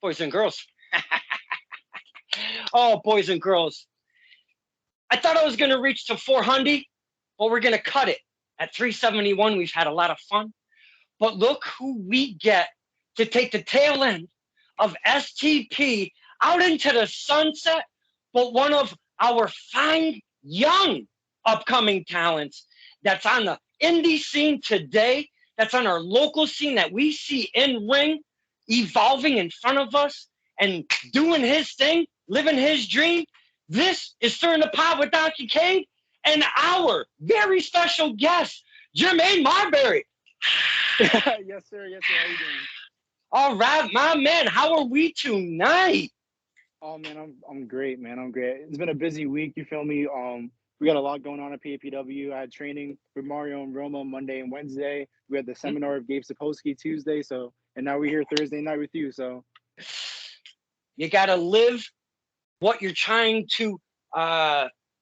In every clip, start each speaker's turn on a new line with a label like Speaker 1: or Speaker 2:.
Speaker 1: boys and girls. Oh, boys and girls. I thought I was going to reach to 400. Well, we're going to cut it at 371. We've had a lot of fun. But look who we get to take the tail end of STP out into the sunset. But one of our fine, young, upcoming talents that's on the indie scene today, that's on our local scene that we see in ring, evolving in front of us and doing his thing, living his dream. This is Stirring the Pot with Donkey Kane and our very special guest, Jermaine Marbury.
Speaker 2: Yes, sir. Yes, sir. How you doing?
Speaker 1: All right, my man, how are we tonight?
Speaker 2: Oh man, I'm great, man. I'm great. It's been a busy week. You feel me? We got a lot going on at PAPW. I had training with Mario and Roma Monday and Wednesday. We had the seminar of Gabe Sapolsky Tuesday. And now we're here Thursday night with you. So
Speaker 1: You got to live what you're trying to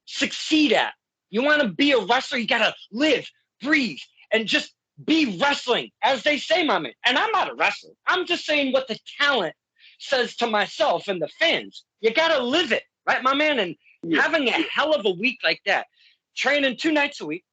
Speaker 1: succeed at. You want to be a wrestler, you got to live, breathe, and just be wrestling, as they say, my man. And I'm not a wrestler. I'm just saying what the talent says to myself and the fans. You got to live it, right, my man? And having a hell of a week like that, training 2 nights a week,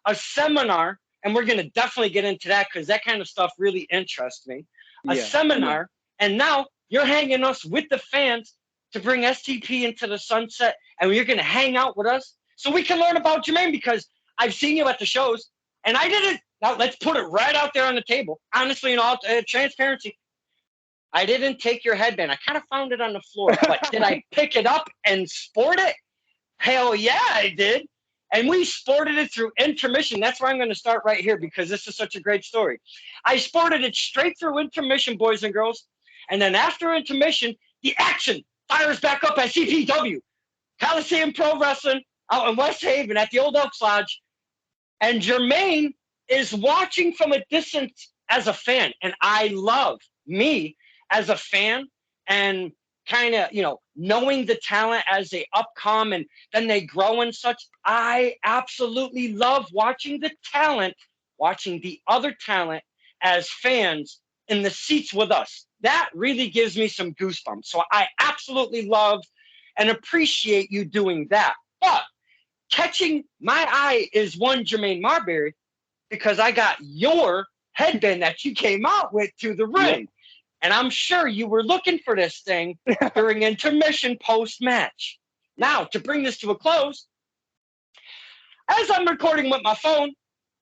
Speaker 1: a seminar, and we're going to definitely get into that because that kind of stuff really interests me. A seminar, and now you're hanging us with the fans to bring STP into the sunset, and you're going to hang out with us so we can learn about Jermaine, because I've seen you at the shows, and I didn't. Now, let's put it right out there on the table. Honestly, in all transparency, I didn't take your headband. I kind of found it on the floor, but did I pick it up and sport it? Hell yeah, I did. And we sported it through intermission. That's where I'm going to start right here because this is such a great story. I sported it straight through intermission, boys and girls. And then after intermission, the action fires back up at CPW, Coliseum Pro Wrestling out in West Haven at the Old Elks Lodge. And Jermaine is watching from a distance as a fan. And I love me as a fan and kind of, knowing the talent as they upcome and then they grow and such. I absolutely love watching the talent, watching the other talent as fans in the seats with us. That really gives me some goosebumps. So I absolutely love and appreciate you doing that. But catching my eye is one Jermaine Marbury, because I got your headband that you came out with to the ring. Yep. And I'm sure you were looking for this thing during intermission post-match. Now, to bring this to a close, as I'm recording with my phone,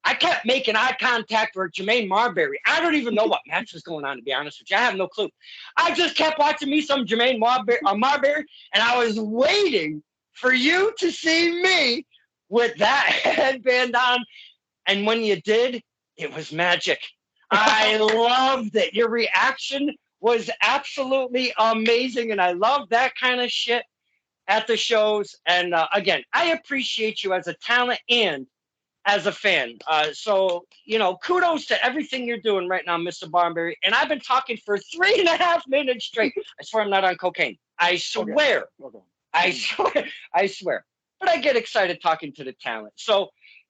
Speaker 1: I kept making eye contact with Jermaine Marbury. I don't even know what match was going on, to be honest with you. I have no clue. I just kept watching me some Jermaine Marbury, and I was waiting for you to see me with that headband on. And when you did, it was magic. I loved it. Your reaction was absolutely amazing, and I love that kind of shit at the shows. And again, I appreciate you as a talent and as a fan. So, kudos to everything you're doing right now, Mr. Barnberry. And I've been talking for 3.5 minutes straight. I swear I'm not on cocaine. I swear. Okay. I swear. But I get excited talking to the talent. So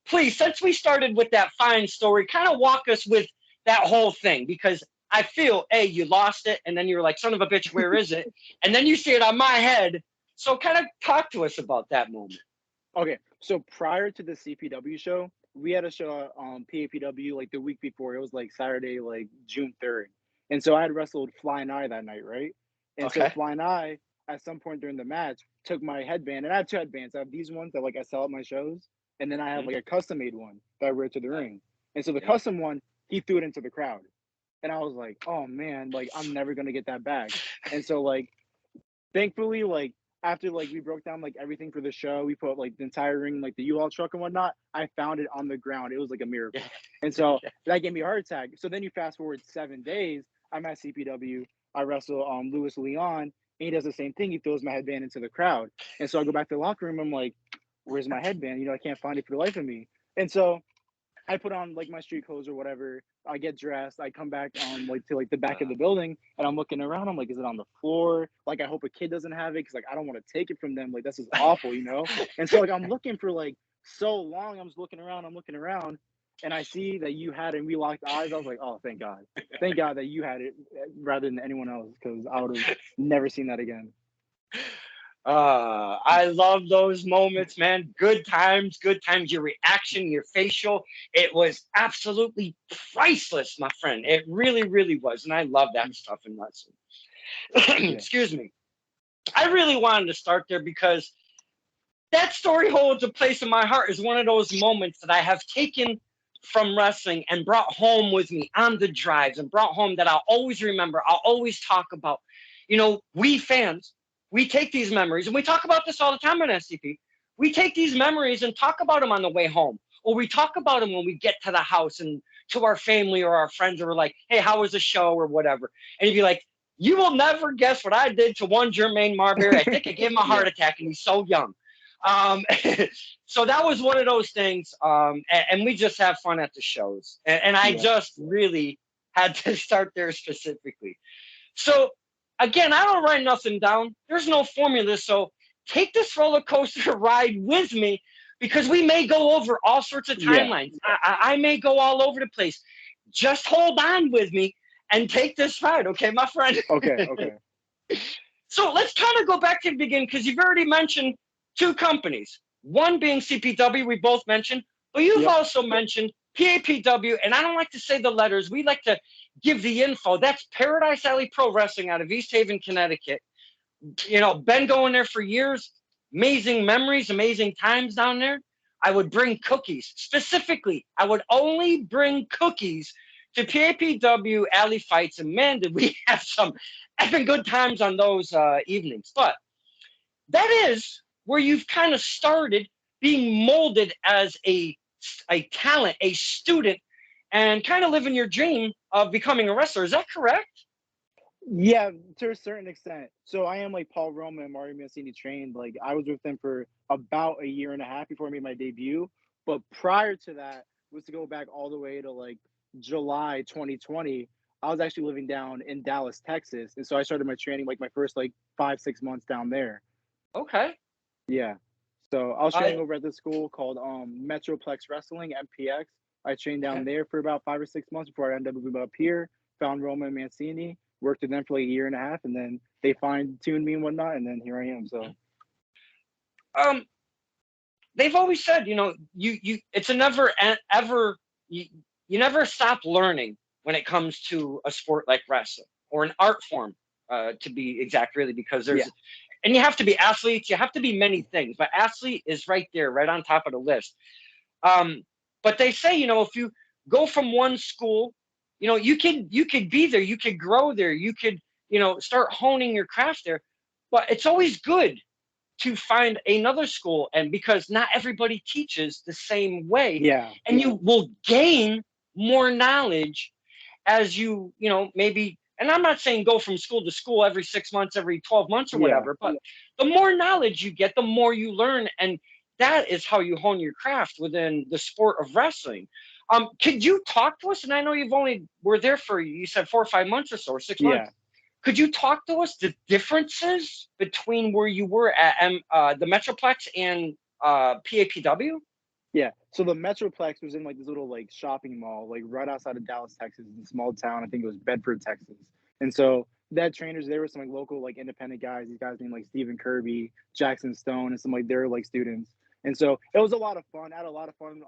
Speaker 1: please, since we started with that fine story, kind of walk us with that whole thing, because I feel, you lost it, and then you were like, son of a bitch, where is it? And then you see it on my head. So kind of talk to us about that moment.
Speaker 2: Okay, so prior to the CPW show, we had a show on PAPW like the week before. It was like Saturday, like June 3rd. And so I had wrestled Flying Eye that night, right? And so Flying Eye, at some point during the match, took my headband. And I have 2 headbands. I have these ones that like I sell at my shows. And then I have like a custom made one that I wear to the ring. And so the custom one, he threw it into the crowd. And I was like, oh man, like I'm never going to get that back. And so like, thankfully, like after like we broke down like everything for the show, we put like the entire ring, like the U-Haul truck and whatnot, I found it on the ground. It was like a miracle. And so that gave me a heart attack. So then you fast forward 7 days, I'm at CPW, I wrestle Louis Leon, and he does the same thing. He throws my headband into the crowd. And so I go back to the locker room, I'm like, where's my headband? I can't find it for the life of me. And so I put on like my street clothes or whatever. I get dressed. I come back like to like the back of the building, and I'm looking around. I'm like, is it on the floor? Like, I hope a kid doesn't have it, because like I don't want to take it from them. Like, this is awful, And so like I'm looking for like so long. I'm just looking around. and I see that you had it and we locked eyes, I was like, oh, thank God. Thank God that you had it rather than anyone else, because I would have never seen that again.
Speaker 1: I love those moments, man. Good times, good times. Your reaction, your facial, it was absolutely priceless, my friend. It really, really was. And I love that stuff in wrestling.
Speaker 2: Yeah.
Speaker 1: Excuse me. I really wanted to start there because that story holds a place in my heart. Is one of those moments that I have taken from wrestling and brought home with me on the drives and brought home that I'll always remember. I'll always talk about. You know, we fans, we take these memories, and we talk about this all the time on SCP. We take these memories and talk about them on the way home, or we talk about them when we get to the house and to our family or our friends, or we're like, hey, how was the show or whatever. And you'd be like, you will never guess what I did to one Jermaine Marbury. I think I gave him a heart attack, and he's so young. Um, so that was one of those things. And we just have fun at the shows. And I just really had to start there specifically. So again, I don't write nothing down. There's no formula. So take this roller coaster ride with me, because we may go over all sorts of timelines. I may go all over the place. Just hold on with me and take this ride. Okay, my friend?
Speaker 2: Okay.
Speaker 1: So let's kind of go back to the beginning, because you've already mentioned two companies, one being CPW, we both mentioned, but you've also mentioned PAPW, and I don't like to say the letters. We like to give the info. That's Paradise Alley Pro Wrestling out of East Haven, Connecticut. You know, been going there for years. Amazing memories, amazing times down there. I would bring cookies. Specifically, I would only bring cookies to PAPW Alley fights, and man, did we have some effing good times on those evenings. But that is where you've kind of started being molded as a talent, a student, and kind of living your dream of becoming a wrestler. Is that correct?
Speaker 2: Yeah, to a certain extent. So I am like Paul Roma and Mario Mancini trained. Like I was with them for about a year and a half before I made my debut. But prior to that was to go back all the way to like July 2020. I was actually living down in Dallas, Texas. And so I started my training like my first like 5, 6 months down there.
Speaker 1: Okay.
Speaker 2: Yeah. So I was training over at this school called Metroplex Wrestling, MPX. I trained down there for about 5 or 6 months before I ended up moving up here, found Roma and Mancini, worked with them for like a year and a half, and then they fine-tuned me and whatnot, and then here I am. So
Speaker 1: they've always said, you know, you it's a never ever you never stop learning when it comes to a sport like wrestling or an art form, to be exact, really, because there's and you have to be athletes, you have to be many things, but athlete is right there, right on top of the list. But they say, you know, if you go from one school, you know, you could be there, you could grow there, you could, you know, start honing your craft there. But it's always good to find another school, and because not everybody teaches the same way, and you will gain more knowledge as you know, maybe, and I'm not saying go from school to school every 6 months, every 12 months or whatever, but the more knowledge you get, the more you learn, and that is how you hone your craft within the sport of wrestling. Could you talk to us? And I know you've only were there for, you said 4 or 5 months or so, or 6 months. Could you talk to us the differences between where you were at the Metroplex and PAPW?
Speaker 2: Yeah. So the Metroplex was in like this little like shopping mall, like right outside of Dallas, Texas, in a small town. I think it was Bedford, Texas. And so that trainers, there were some like local like independent guys. These guys named like Stephen Kirby, Jackson Stone, and some like they're like students. And so it was a lot of fun. I had a lot of fun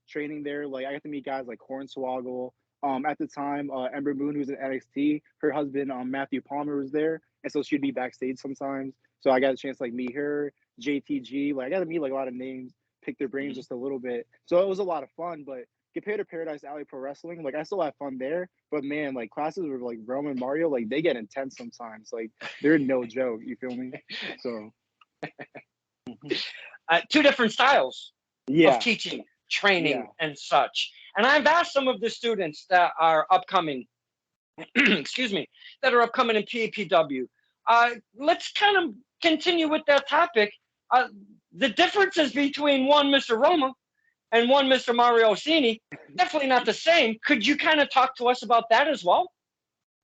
Speaker 2: training there. Like I got to meet guys like Hornswoggle. At the time, Ember Moon, who's in NXT, her husband Matthew Palmer was there, and so she'd be backstage sometimes. So I got a chance to like meet her, JTG. Like I got to meet like a lot of names, pick their brains just a little bit. So it was a lot of fun. But compared to Paradise Alley Pro Wrestling, like I still had fun there. But man, like classes with like Rome and Mario, like they get intense sometimes. Like they're no joke. You feel me? So
Speaker 1: two different styles of teaching, training, and such. And I've asked some of the students that are upcoming, excuse me, that are upcoming in PAPW. Let's kind of continue with that topic. The differences between one Mr. Roma and one Mr. Mario Orsini, definitely not the same. Could you kind of talk to us about that as well?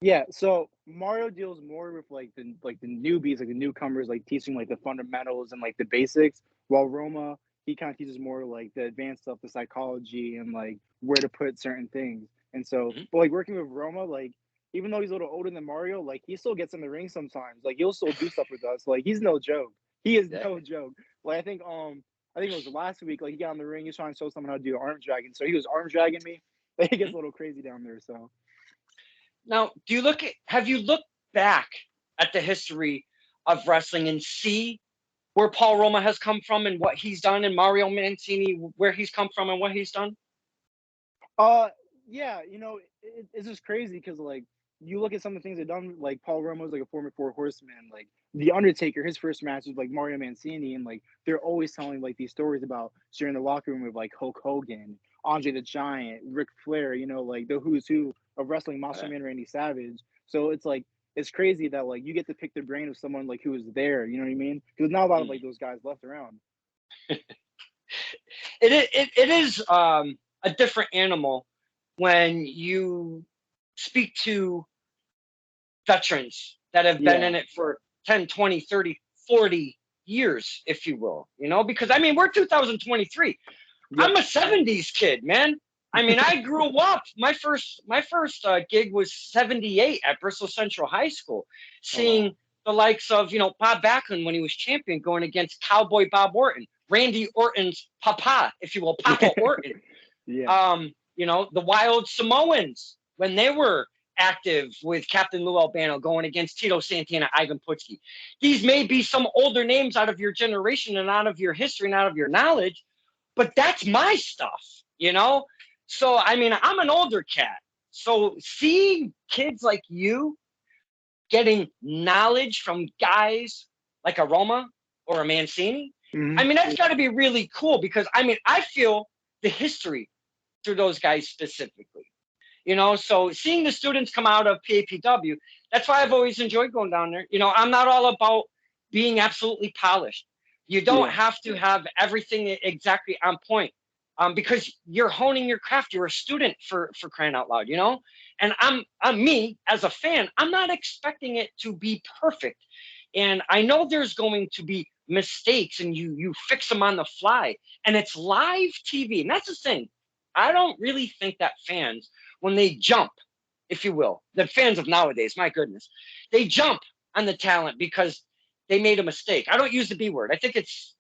Speaker 2: Yeah, so Mario deals more with like the newbies, like the newcomers, like teaching like the fundamentals and like the basics. While Roma, he kind of teaches more like the advanced stuff, the psychology, and like where to put certain things. And so,
Speaker 1: Mhm.
Speaker 2: but like working with Roma, like even though he's a little older than Mario, like he still gets in the ring sometimes. Like he'll still do stuff with us. Like he's no joke. He is
Speaker 1: Yeah.
Speaker 2: no joke. Like I think it was last week. Like he got in the ring, he was trying to show someone how to do arm dragging. So he was arm dragging me. Like, it gets
Speaker 1: Mhm.
Speaker 2: a little crazy down there. So
Speaker 1: Now, have you looked back at the history of wrestling and see where Paul Roma has come from and what he's done, and Mario Mancini, where he's come from and what he's done?
Speaker 2: Uh, yeah, it's just crazy because like you look at some of the things they've done. Like Paul Romo's like a former Four Horseman. Like the Undertaker, his first match was like Mario Mancini, and like they're always telling like these stories about sharing the locker room with like Hulk Hogan, Andre the Giant, Ric Flair. Like the who's who of wrestling, Macho
Speaker 1: Okay.
Speaker 2: Man Randy Savage. So it's like it's crazy that like you get to pick the brain of someone like who was there. You know what I mean? Because not a lot of
Speaker 1: Mm.
Speaker 2: like those guys left around.
Speaker 1: It is a different animal when you speak to veterans that have been
Speaker 2: Yeah.
Speaker 1: in it for 10, 20, 30, 40 years, if you will, because I mean, we're 2023.
Speaker 2: Yep.
Speaker 1: I'm a 70s kid, man. I mean, I grew up. My first gig was 78 at Bristol Central High School,
Speaker 2: Oh wow.
Speaker 1: seeing the likes of Bob Backlund when he was champion, going against Cowboy Bob Orton, Randy Orton's papa, if you will, Papa Orton.
Speaker 2: Yeah.
Speaker 1: The Wild Samoans when they were active with Captain Lou Albano going against Tito Santana, Ivan Putski. These may be some older names out of your generation and out of your history and out of your knowledge, but that's my stuff. So, I mean, I'm an older cat. So seeing kids like you getting knowledge from guys like a Roma or a Mancini, I
Speaker 2: Hmm.
Speaker 1: mean, that's got to be really cool because, I mean, I feel the history through those guys specifically. So seeing the students come out of PAPW, that's why I've always enjoyed going down there. I'm not all about being absolutely polished. You don't
Speaker 2: Yeah.
Speaker 1: have to have everything exactly on point, because you're honing your craft. You're a student for crying out loud. And I'm me as a fan. I'm not expecting it to be perfect, and I know there's going to be mistakes, and you fix them on the fly, and it's live TV, and that's the thing. I don't really think that fans, when they jump, if you will, the fans of nowadays, my goodness, they jump on the talent because they made a mistake. I don't use the B word. I think it's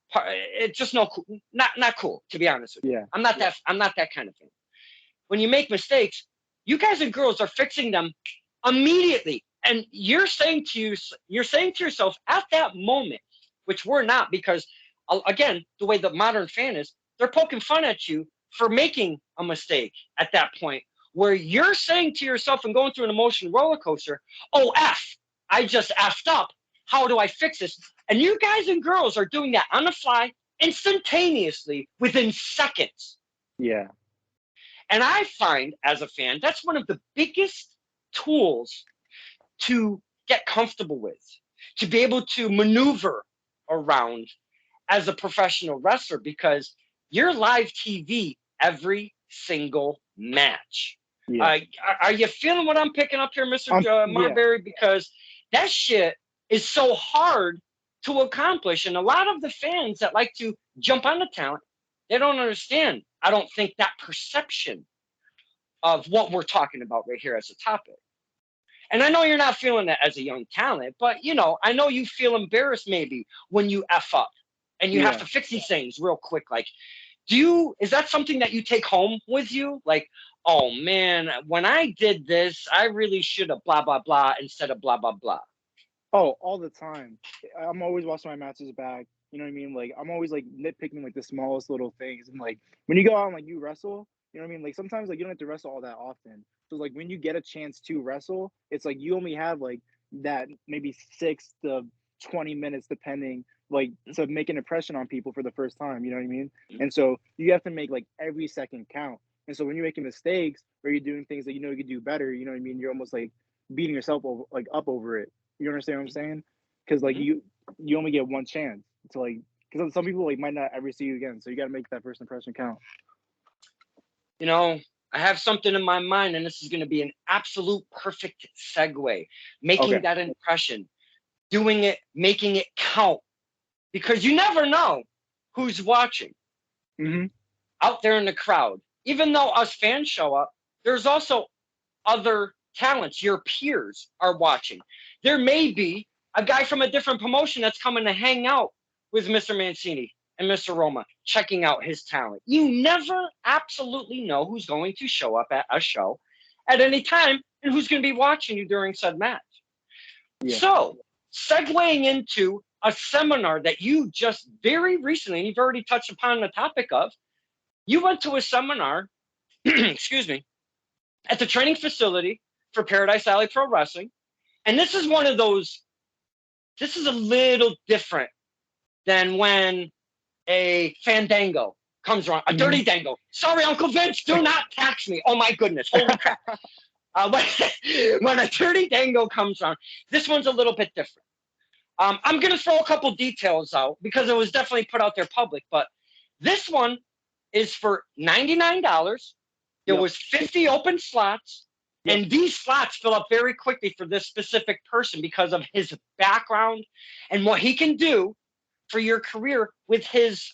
Speaker 1: just not cool, to be honest with you.
Speaker 2: Yeah.
Speaker 1: I'm not that kind of thing. When you make mistakes, you guys and girls are fixing them immediately, and you're saying to yourself at that moment, which we're not, because again, the way the modern fan is, they're poking fun at you for making a mistake at that point, where you're saying to yourself and going through an emotional roller coaster, oh, I just effed up. How do I fix this? And you guys and girls are doing that on the fly, instantaneously, within seconds.
Speaker 2: Yeah.
Speaker 1: And I find, as a fan, that's one of the biggest tools to get comfortable with, to be able to maneuver around as a professional wrestler, because you're live TV every single match.
Speaker 2: Yeah.
Speaker 1: Uh, are you feeling what I'm picking up here, Mr.
Speaker 2: Yeah.
Speaker 1: Marbury? Because that shit is so hard to accomplish. And a lot of the fans that like to jump on the talent, they don't understand, I don't think, that perception of what we're talking about right here as a topic. And I know you're not feeling that as a young talent, but I know you feel embarrassed maybe when you F up and you have
Speaker 2: Yeah.
Speaker 1: to fix these things real quick. Like, is that something that you take home with you? Like, oh man, when I did this, I really should have blah, blah, blah instead of blah, blah, blah.
Speaker 2: Oh, all the time. I'm always watching my matches back. You know what I mean? Like I'm always like nitpicking like the smallest little things. And like when you go out and like you wrestle, you know what I mean? Like sometimes like you don't have to wrestle all that often. So like when you get a chance to wrestle, it's like you only have like that maybe 6 to 20 minutes depending, like to make an impression on people for the first time. You know what I mean?
Speaker 1: Mhm.
Speaker 2: And so you have to make like every second count. And so when you're making mistakes or you're doing things that you could do better, you know what I mean? You're almost like beating yourself over, like up over it. You understand what I'm saying? Because like
Speaker 1: Mhm.
Speaker 2: you only get one chance to like, because some people like might not ever see you again, so you got to make that first impression count.
Speaker 1: You know, I have something in my mind, and this is going to be an absolute perfect segue. Making
Speaker 2: Okay.
Speaker 1: that impression, doing it, making it count, because you never know who's watching.
Speaker 2: Mm-hmm.
Speaker 1: out there in the crowd. Even though us fans show up, there's also other talents. Your peers are watching. There may be a guy from a different promotion that's coming to hang out with Mr. Mancini and Mr. Roma, checking out his talent. You never absolutely know who's going to show up at a show at any time and who's going to be watching you during said match.
Speaker 2: Yeah.
Speaker 1: So, segueing into a seminar that you just very recently, and you've already touched upon the topic of, you went to a seminar, excuse me, at the training facility for Paradise Alley Pro Wrestling. And this is one of those, this is a little different than when a Fandango comes around, a Dirty Dango. Sorry, Uncle Vince, do not tax me. Oh my goodness, holy crap. When a Dirty Dango comes around, this one's a little bit different. I'm going to throw a couple details out because it was definitely put out there public, but this one is for $99. There was 50 open slots, and these slots fill up very quickly for this specific person because of his background and what he can do for your career with his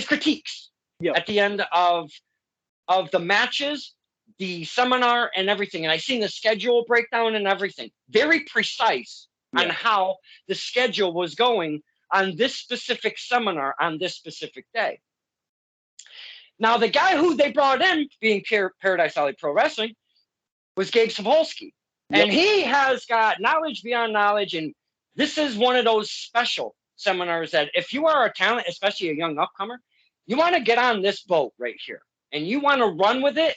Speaker 1: critiques at the end of the matches, the seminar, and everything. And I seen the schedule breakdown and everything. Very precise on how the schedule was going on this specific seminar on this specific day. Now, the guy who they brought in, being Paradise Alley Pro Wrestling, was Gabe Sapolsky. And he has got knowledge beyond knowledge. And this is one of those special seminars that if you are a talent, especially a young upcomer, you want to get on this boat right here. And you want to run with it.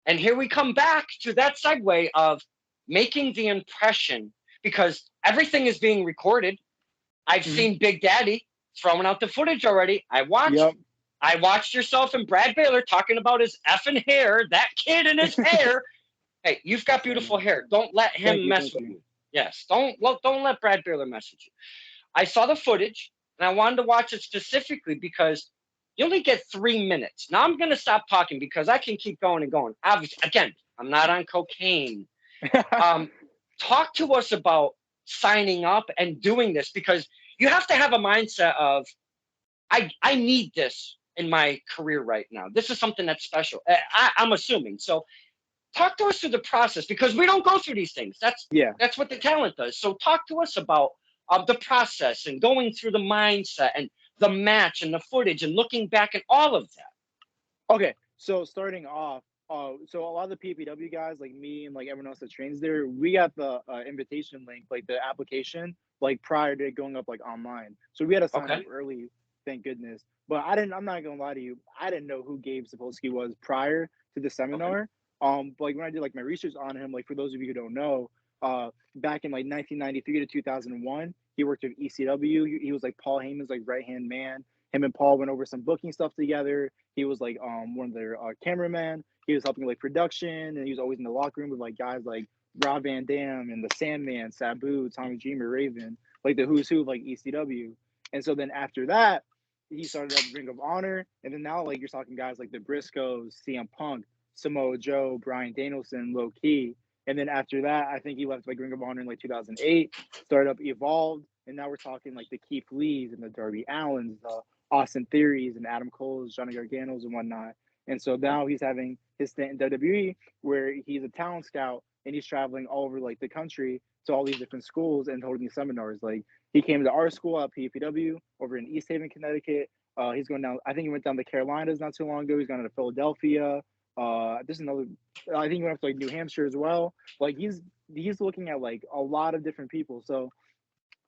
Speaker 1: And here we come back to that segue of making the impression, because everything is being recorded. I've seen Big Daddy throwing out the footage already. I watched yourself and Brad Baylor talking about his effing hair, that kid and his hair. Hey, you've got beautiful hair. Don't let him mess with you. Yes, don't let Brad Baylor mess with you. I saw the footage, and I wanted to watch it specifically because you only get 3 minutes. Now I'm going to stop talking because I can keep going and going. Obviously, again, I'm not on cocaine. Talk to us about signing up and doing this, because you have to have a mindset of, I need this in my career right now. This is something that's special. I'm assuming. So talk to us through the process, because we don't go through these things. That's what the talent does. So talk to us about the process and going through the mindset and the match and the footage and looking back at all of that.
Speaker 2: Okay, so starting off, so a lot of the PPW guys, like me and like everyone else that trains there, we got the invitation link, like the application, like prior to it going up like online. So we had to sign up early, thank goodness. But I'm not gonna lie to you, I didn't know who Gabe Sapolsky was prior to the seminar. But like when I did like my research on him, like for those of you who don't know, back in like 1993 to 2001, he worked with ECW. He was like Paul Heyman's like right hand man. Him and Paul went over some booking stuff together. He was like one of their cameramen. He was helping like production, and he was always in the locker room with like guys like Rob Van Dam and the Sandman, Sabu, Tommy Dreamer, Raven, like the who's who of like ECW. And so then after that, he started at Ring of Honor, and then now like you're talking guys like the Briscoes, CM Punk, Samoa Joe, Bryan Danielson, Low Key. And then after that, I think he left like Ring of Honor in like 2008, started up Evolved, and now we're talking like the Keith Lees and the Darby Allens, the Austin Theories and Adam Cole's, Johnny Gargano's and whatnot. And so now he's having his stint in WWE where he's a talent scout and he's traveling all over like the country to all these different schools and holding these seminars. Like he came to our school at PPW over in East Haven, Connecticut. He's going down, I think he went down to Carolinas not too long ago. He's gone to Philadelphia. There's another, I think he went up to like New Hampshire as well. Like he's looking at like a lot of different people. So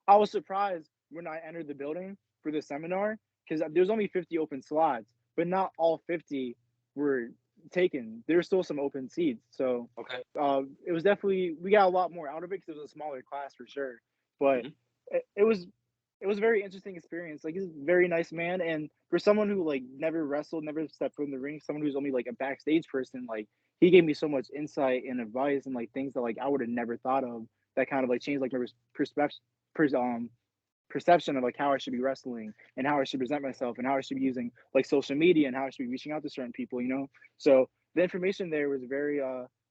Speaker 2: I was surprised when I entered the building for the seminar because there's only 50 open slots, but not all 50 were taken. There's still some open seats. So it was definitely, we got a lot more out of it because it was a smaller class for sure. But it was a very interesting experience. Like he's a very nice man, and for someone who like never wrestled, never stepped foot in the ring, someone who's only like a backstage person, like he gave me so much insight and advice and like things that like I would have never thought of that kind of like changed like my perception of like how I should be wrestling and how I should present myself and how I should be using like social media and how I should be reaching out to certain people, you know? So the information there was very,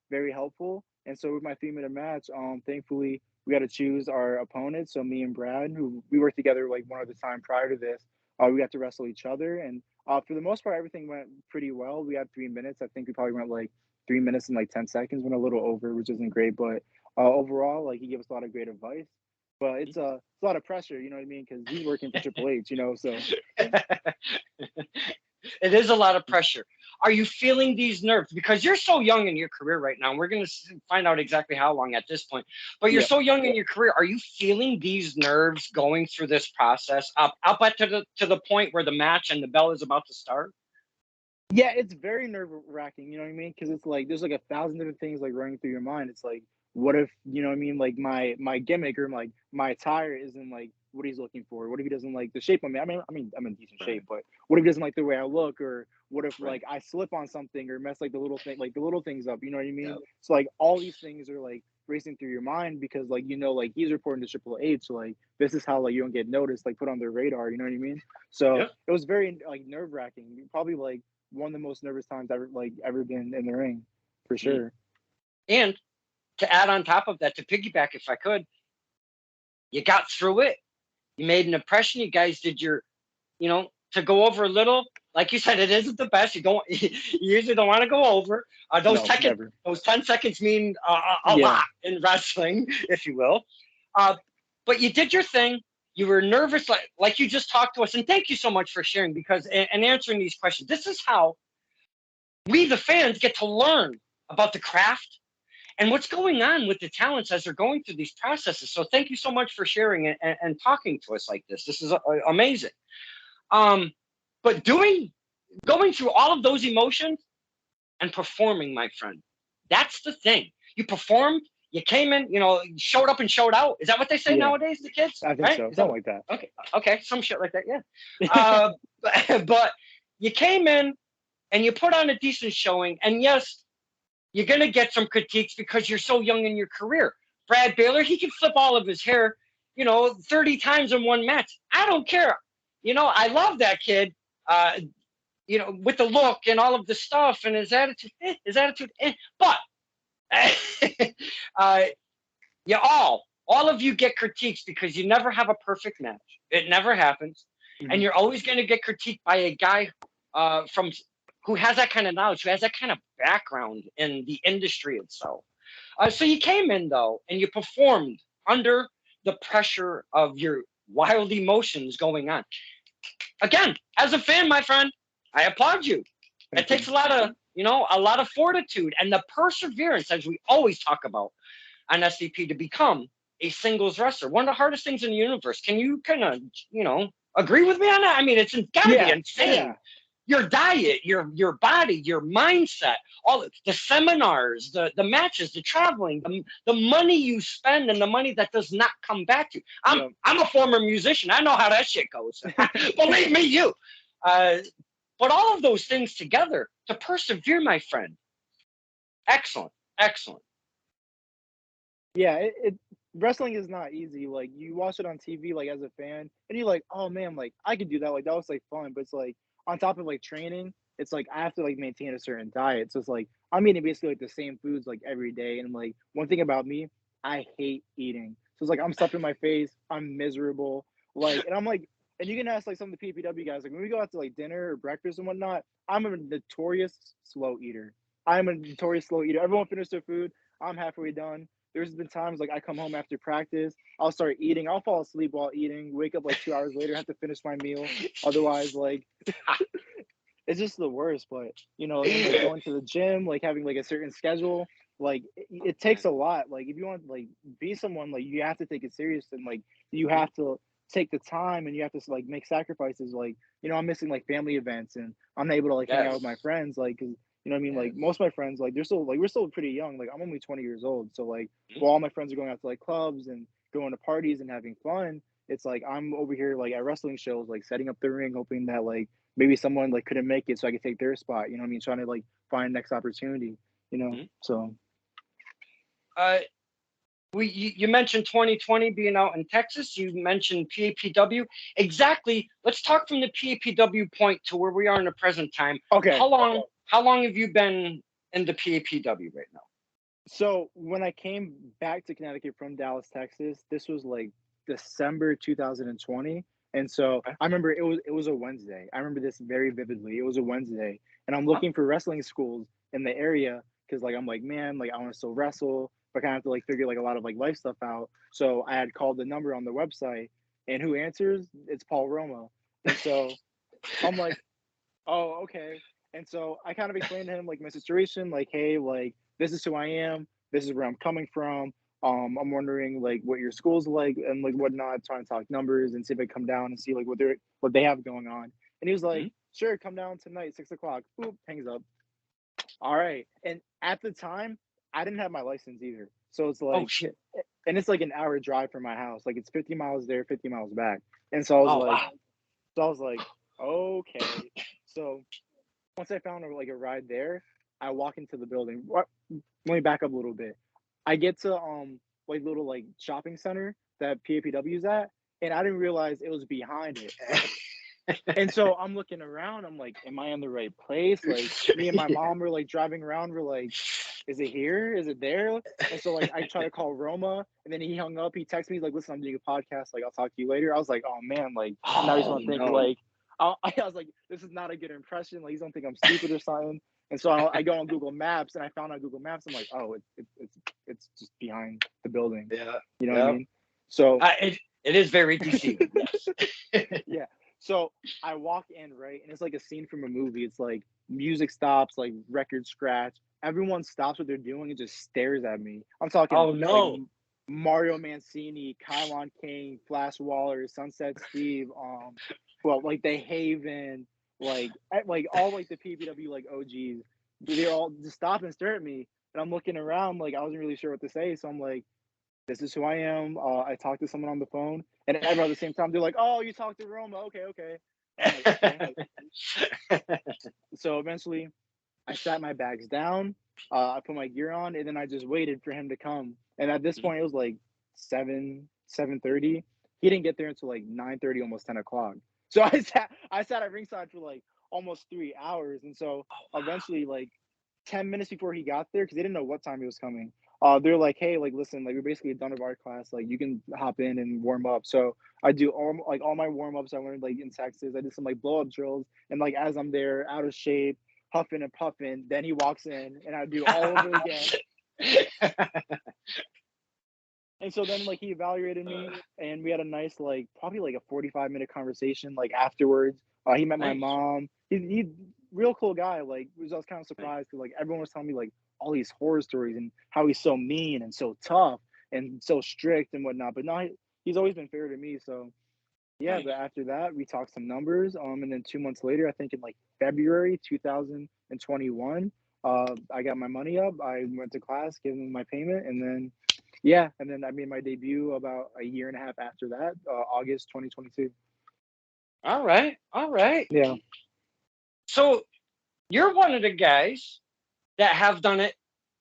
Speaker 2: very helpful. And so with my 3-minute match, thankfully we got to choose our opponents. So me and Brad, who we worked together like one other time prior to this, we got to wrestle each other. And For the most part, everything went pretty well. We had 3 minutes. I think we probably went like 3 minutes and like 10 seconds, went a little over, which isn't great. But overall, like he gave us a lot of great advice. But it's a lot of pressure, you know what I mean? Because he's working for Triple H, you know. So
Speaker 1: It is a lot of pressure. Are you feeling these nerves? Because you're so young in your career right now, and we're going to find out exactly how long at this point. But you're
Speaker 2: yeah,
Speaker 1: so young in your career. Are you feeling these nerves going through this process up at to the point where the match and the bell is about to start?
Speaker 2: yeah, it's very nerve wracking. You know what I mean? Because it's like there's like 1,000 different things like running through your mind. It's like, what if you know what I mean? Like my gimmick or like my attire isn't like what he's looking for. What if he doesn't like the shape of me? I mean, I'm in decent
Speaker 1: Right.
Speaker 2: shape, but what if he doesn't like the way I look? Or what if
Speaker 1: Right.
Speaker 2: like I slip on something or mess like the little things up? You know what I
Speaker 1: Yeah.
Speaker 2: mean? So like all these things are like racing through your mind because like like he's reporting to Triple H, so like this is how like you don't get noticed, like put on their radar. You know what I mean? So
Speaker 1: Yeah.
Speaker 2: it was very like nerve wracking. Probably like one of the most nervous times ever been in the ring, for
Speaker 1: Mm.
Speaker 2: sure.
Speaker 1: And to add on top of that, to piggyback, if I could, you got through it. You made an impression. You guys did your, to go over a little. Like you said, it isn't the best. You don't, you usually don't want to go over.
Speaker 2: No, never.
Speaker 1: Those 10 seconds mean a
Speaker 2: Yeah,
Speaker 1: lot in wrestling, if you will. Uh, but you did your thing. You were nervous, like you just talked to us, and thank you so much for sharing because and answering these questions. This is how we, the fans, get to learn about the craft and what's going on with the talents as they're going through these processes. So thank you so much for sharing and talking to us like this. This is amazing. Um, but going through all of those emotions and performing, my friend, that's the thing. You performed, you came in, showed up and showed out. Is that what they say
Speaker 2: yeah,
Speaker 1: nowadays, the kids?
Speaker 2: I think
Speaker 1: Right?
Speaker 2: so.
Speaker 1: Is that
Speaker 2: Something
Speaker 1: what,
Speaker 2: like that.
Speaker 1: okay? Okay, some shit like that. Yeah. Uh, but you came in and you put on a decent showing, and yes, you're going to get some critiques because you're so young in your career. Brad Baylor, he can flip all of his hair, 30 times in one match. I don't care. I love that kid, with the look and all of the stuff and his attitude. But uh, you all of you get critiques because you never have a perfect match. It never happens. And
Speaker 2: Mhm.
Speaker 1: you're always going to get critiqued by a guy from who has that kind of knowledge, who has that kind of background in the industry itself. So you came in though, and you performed under the pressure of your wild emotions going on. Again, as a fan, my friend, I applaud you. It
Speaker 2: Thank
Speaker 1: takes
Speaker 2: you.
Speaker 1: a lot of fortitude and the perseverance, as we always talk about on SCP, to become a singles wrestler. One of the hardest things in the universe. Can you kind of, agree with me on that? I mean, it's got to be
Speaker 2: Yeah,
Speaker 1: insane.
Speaker 2: yeah,
Speaker 1: Your diet, your body, your mindset, all the seminars, the matches, the traveling, the money you spend, and the money that does not come back to you. I'm
Speaker 2: yep.
Speaker 1: I'm a former musician. I know how that shit goes. Believe me, you. Uh, but all of those things together to persevere, my friend. Excellent, excellent.
Speaker 2: Yeah, wrestling is not easy. Like you watch it on TV, like as a fan, and you're like, oh man, like I could do that. Like that was like fun, but it's like on top of like training, it's like I have to like maintain a certain diet. So it's like I'm eating basically like the same foods like every day. And like one thing about me, I hate eating. So it's like I'm stuffing my face, I'm miserable. Like, and I'm like, and you can ask like some of the PPW guys, like when we go out to like dinner or breakfast and whatnot, I'm a notorious slow eater. I'm a notorious slow eater. Everyone finished their food. I'm halfway done. There's been times like I come home after practice, I'll start eating, I'll fall asleep while eating, wake up like 2 hours later, have to finish my meal. Otherwise, like it's just the worst. But and like going to the gym, like having like a certain schedule, like it takes a lot. Like if you want like be someone, like you have to take it serious and like you have to take the time and you have to like make sacrifices. Like I'm missing like family events and I'm not able to like hang out with my
Speaker 1: Yes,
Speaker 2: friends. Like, cause you know what I mean. Like
Speaker 1: yes.
Speaker 2: most of my friends, like they're still like we're still pretty young. Like I'm only 20 years old, so like while all my friends are going out to like clubs and going to parties and having fun, it's like I'm over here like at wrestling shows, like setting up the ring, hoping that like maybe someone like couldn't make it so I could take their spot. You know what I mean? Trying to like find next opportunity. So
Speaker 1: Uh, you mentioned 2020 being out in Texas. You mentioned PAPW. Exactly. Let's talk from the PAPW point to where we are in the present time.
Speaker 2: okay,
Speaker 1: How long have you been in the PAPW right now?
Speaker 2: so when I came back to Connecticut from Dallas, Texas, this was like December 2020. And so
Speaker 1: Okay.
Speaker 2: I remember it was a Wednesday. I remember this very vividly. It was a Wednesday, and I'm
Speaker 1: Oh,
Speaker 2: looking for wrestling schools in the area because like I'm like, man, like I want to still wrestle, but kind of have to like figure like a lot of like life stuff out. So I had called the number on the website, and who answers? It's Paul Roma. And so I'm like, oh, okay. And so I kind of explained to him like my situation, like, hey, like this is who I am, this is where I'm coming from. I'm wondering like what your school's like and like whatnot, trying to talk numbers and see if I come down and see like what they have going on. And he was like,
Speaker 1: mhm.
Speaker 2: sure, come down tonight, 6 o'clock. Boop, hangs up. All right. And at the time, I didn't have my license either. So it's
Speaker 1: Oh
Speaker 2: like,
Speaker 1: shit.
Speaker 2: and it's like an hour drive from my house. Like it's 50 miles there, 50 miles back. And so I was
Speaker 1: Oh
Speaker 2: like,
Speaker 1: wow.
Speaker 2: okay. So once I found like a ride there, I walk into the building. Let me back up a little bit. I get to like little like shopping center that PAPW is at, and I didn't realize it was behind it. And so I'm looking around. I'm like, am I in the right place? Like me and my
Speaker 1: Yeah.
Speaker 2: mom were like driving around. We're like, is it here? Is it there? And so like I try to call Roma, and then he hung up. He texted me he's like, listen, I'm doing a podcast. Like I'll talk to you later. I was like, oh man, like now he's
Speaker 1: Oh
Speaker 2: gonna think
Speaker 1: no.
Speaker 2: like I was like, this is not a good impression. Like he's gonna think I'm stupid or something. And so I go on Google Maps, and I found on Google Maps. I'm like, oh, it's just behind the building.
Speaker 1: Yeah.
Speaker 2: You know what I
Speaker 1: Yeah.
Speaker 2: mean? So
Speaker 1: It is very deceiving. Yes.
Speaker 2: yeah. So I walk in, right? And it's like a scene from a movie. It's like music stops, like record scratch. Everyone stops what they're doing and just stares at me. I'm talking
Speaker 1: Oh
Speaker 2: like
Speaker 1: no.
Speaker 2: Mario Mancini, Kylon King, Flash Waller, Sunset Steve, well, like the Haven, like all like the PPW like OGs. They're all just stop and stare at me. And I'm looking around, like I wasn't really sure what to say. So I'm like, this is who I am. I talked to someone on the phone, and everyone at the same time, they're like, "Oh, you talked to Roma? Okay, okay." I'm like, "Okay." So eventually, I sat my bags down. I put my gear on, and then I just waited for him to come. And at this point, it was like 7:30. He didn't get there until like 9:30, almost 10 o'clock. So I sat at ringside for like almost 3 hours, and so eventually, like 10 minutes before he got there, because they didn't know what time he was coming. They're like, hey, like, listen, like, we're basically done with our class. Like, you can hop in and warm up. So I do all my warm ups I learned like in Texas. I did some like blow up drills, and like as I'm there, out of shape, huffing and puffing, then he walks in, and I do all over again. And so then like he evaluated me, and we had a nice like probably like a 45-minute conversation like afterwards. He met my
Speaker 1: Nice.
Speaker 2: mom. He real cool guy. Like I was kind of
Speaker 1: Nice.
Speaker 2: surprised because like everyone was telling me like all these horror stories and how he's so mean and so tough and so strict and whatnot. But no, he's always been fair to me. So yeah.
Speaker 1: Nice.
Speaker 2: But after that, we talked some numbers. And then 2 months later, I think in like February 2021, I got my money up. I went to class, gave them my payment, and then yeah, and then I made my debut about a year and a half after that, August 2022.
Speaker 1: All right. All right.
Speaker 2: Yeah.
Speaker 1: So you're one of the guys that have done it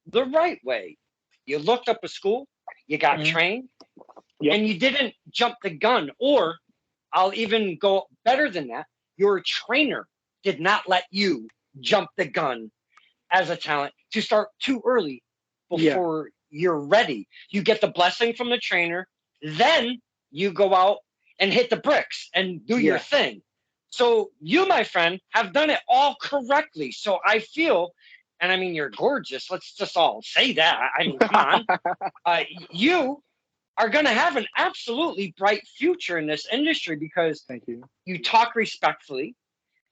Speaker 1: the right way. You looked up a school, you got
Speaker 2: Mhm.
Speaker 1: trained,
Speaker 2: Yep.
Speaker 1: and you didn't jump the gun. Or I'll even go better than that. Your trainer did not let you jump the gun as a talent to start too early
Speaker 2: Yeah.
Speaker 1: before you're ready. You get the blessing from the trainer, then you go out and hit the bricks and do your
Speaker 2: Yeah.
Speaker 1: thing. So you, my friend, have done it all correctly. So I feel, and I mean, you're gorgeous. Let's just all say that. I mean, come on. You are going to have an absolutely bright future in this industry because
Speaker 2: Thank you.
Speaker 1: you talk respectfully,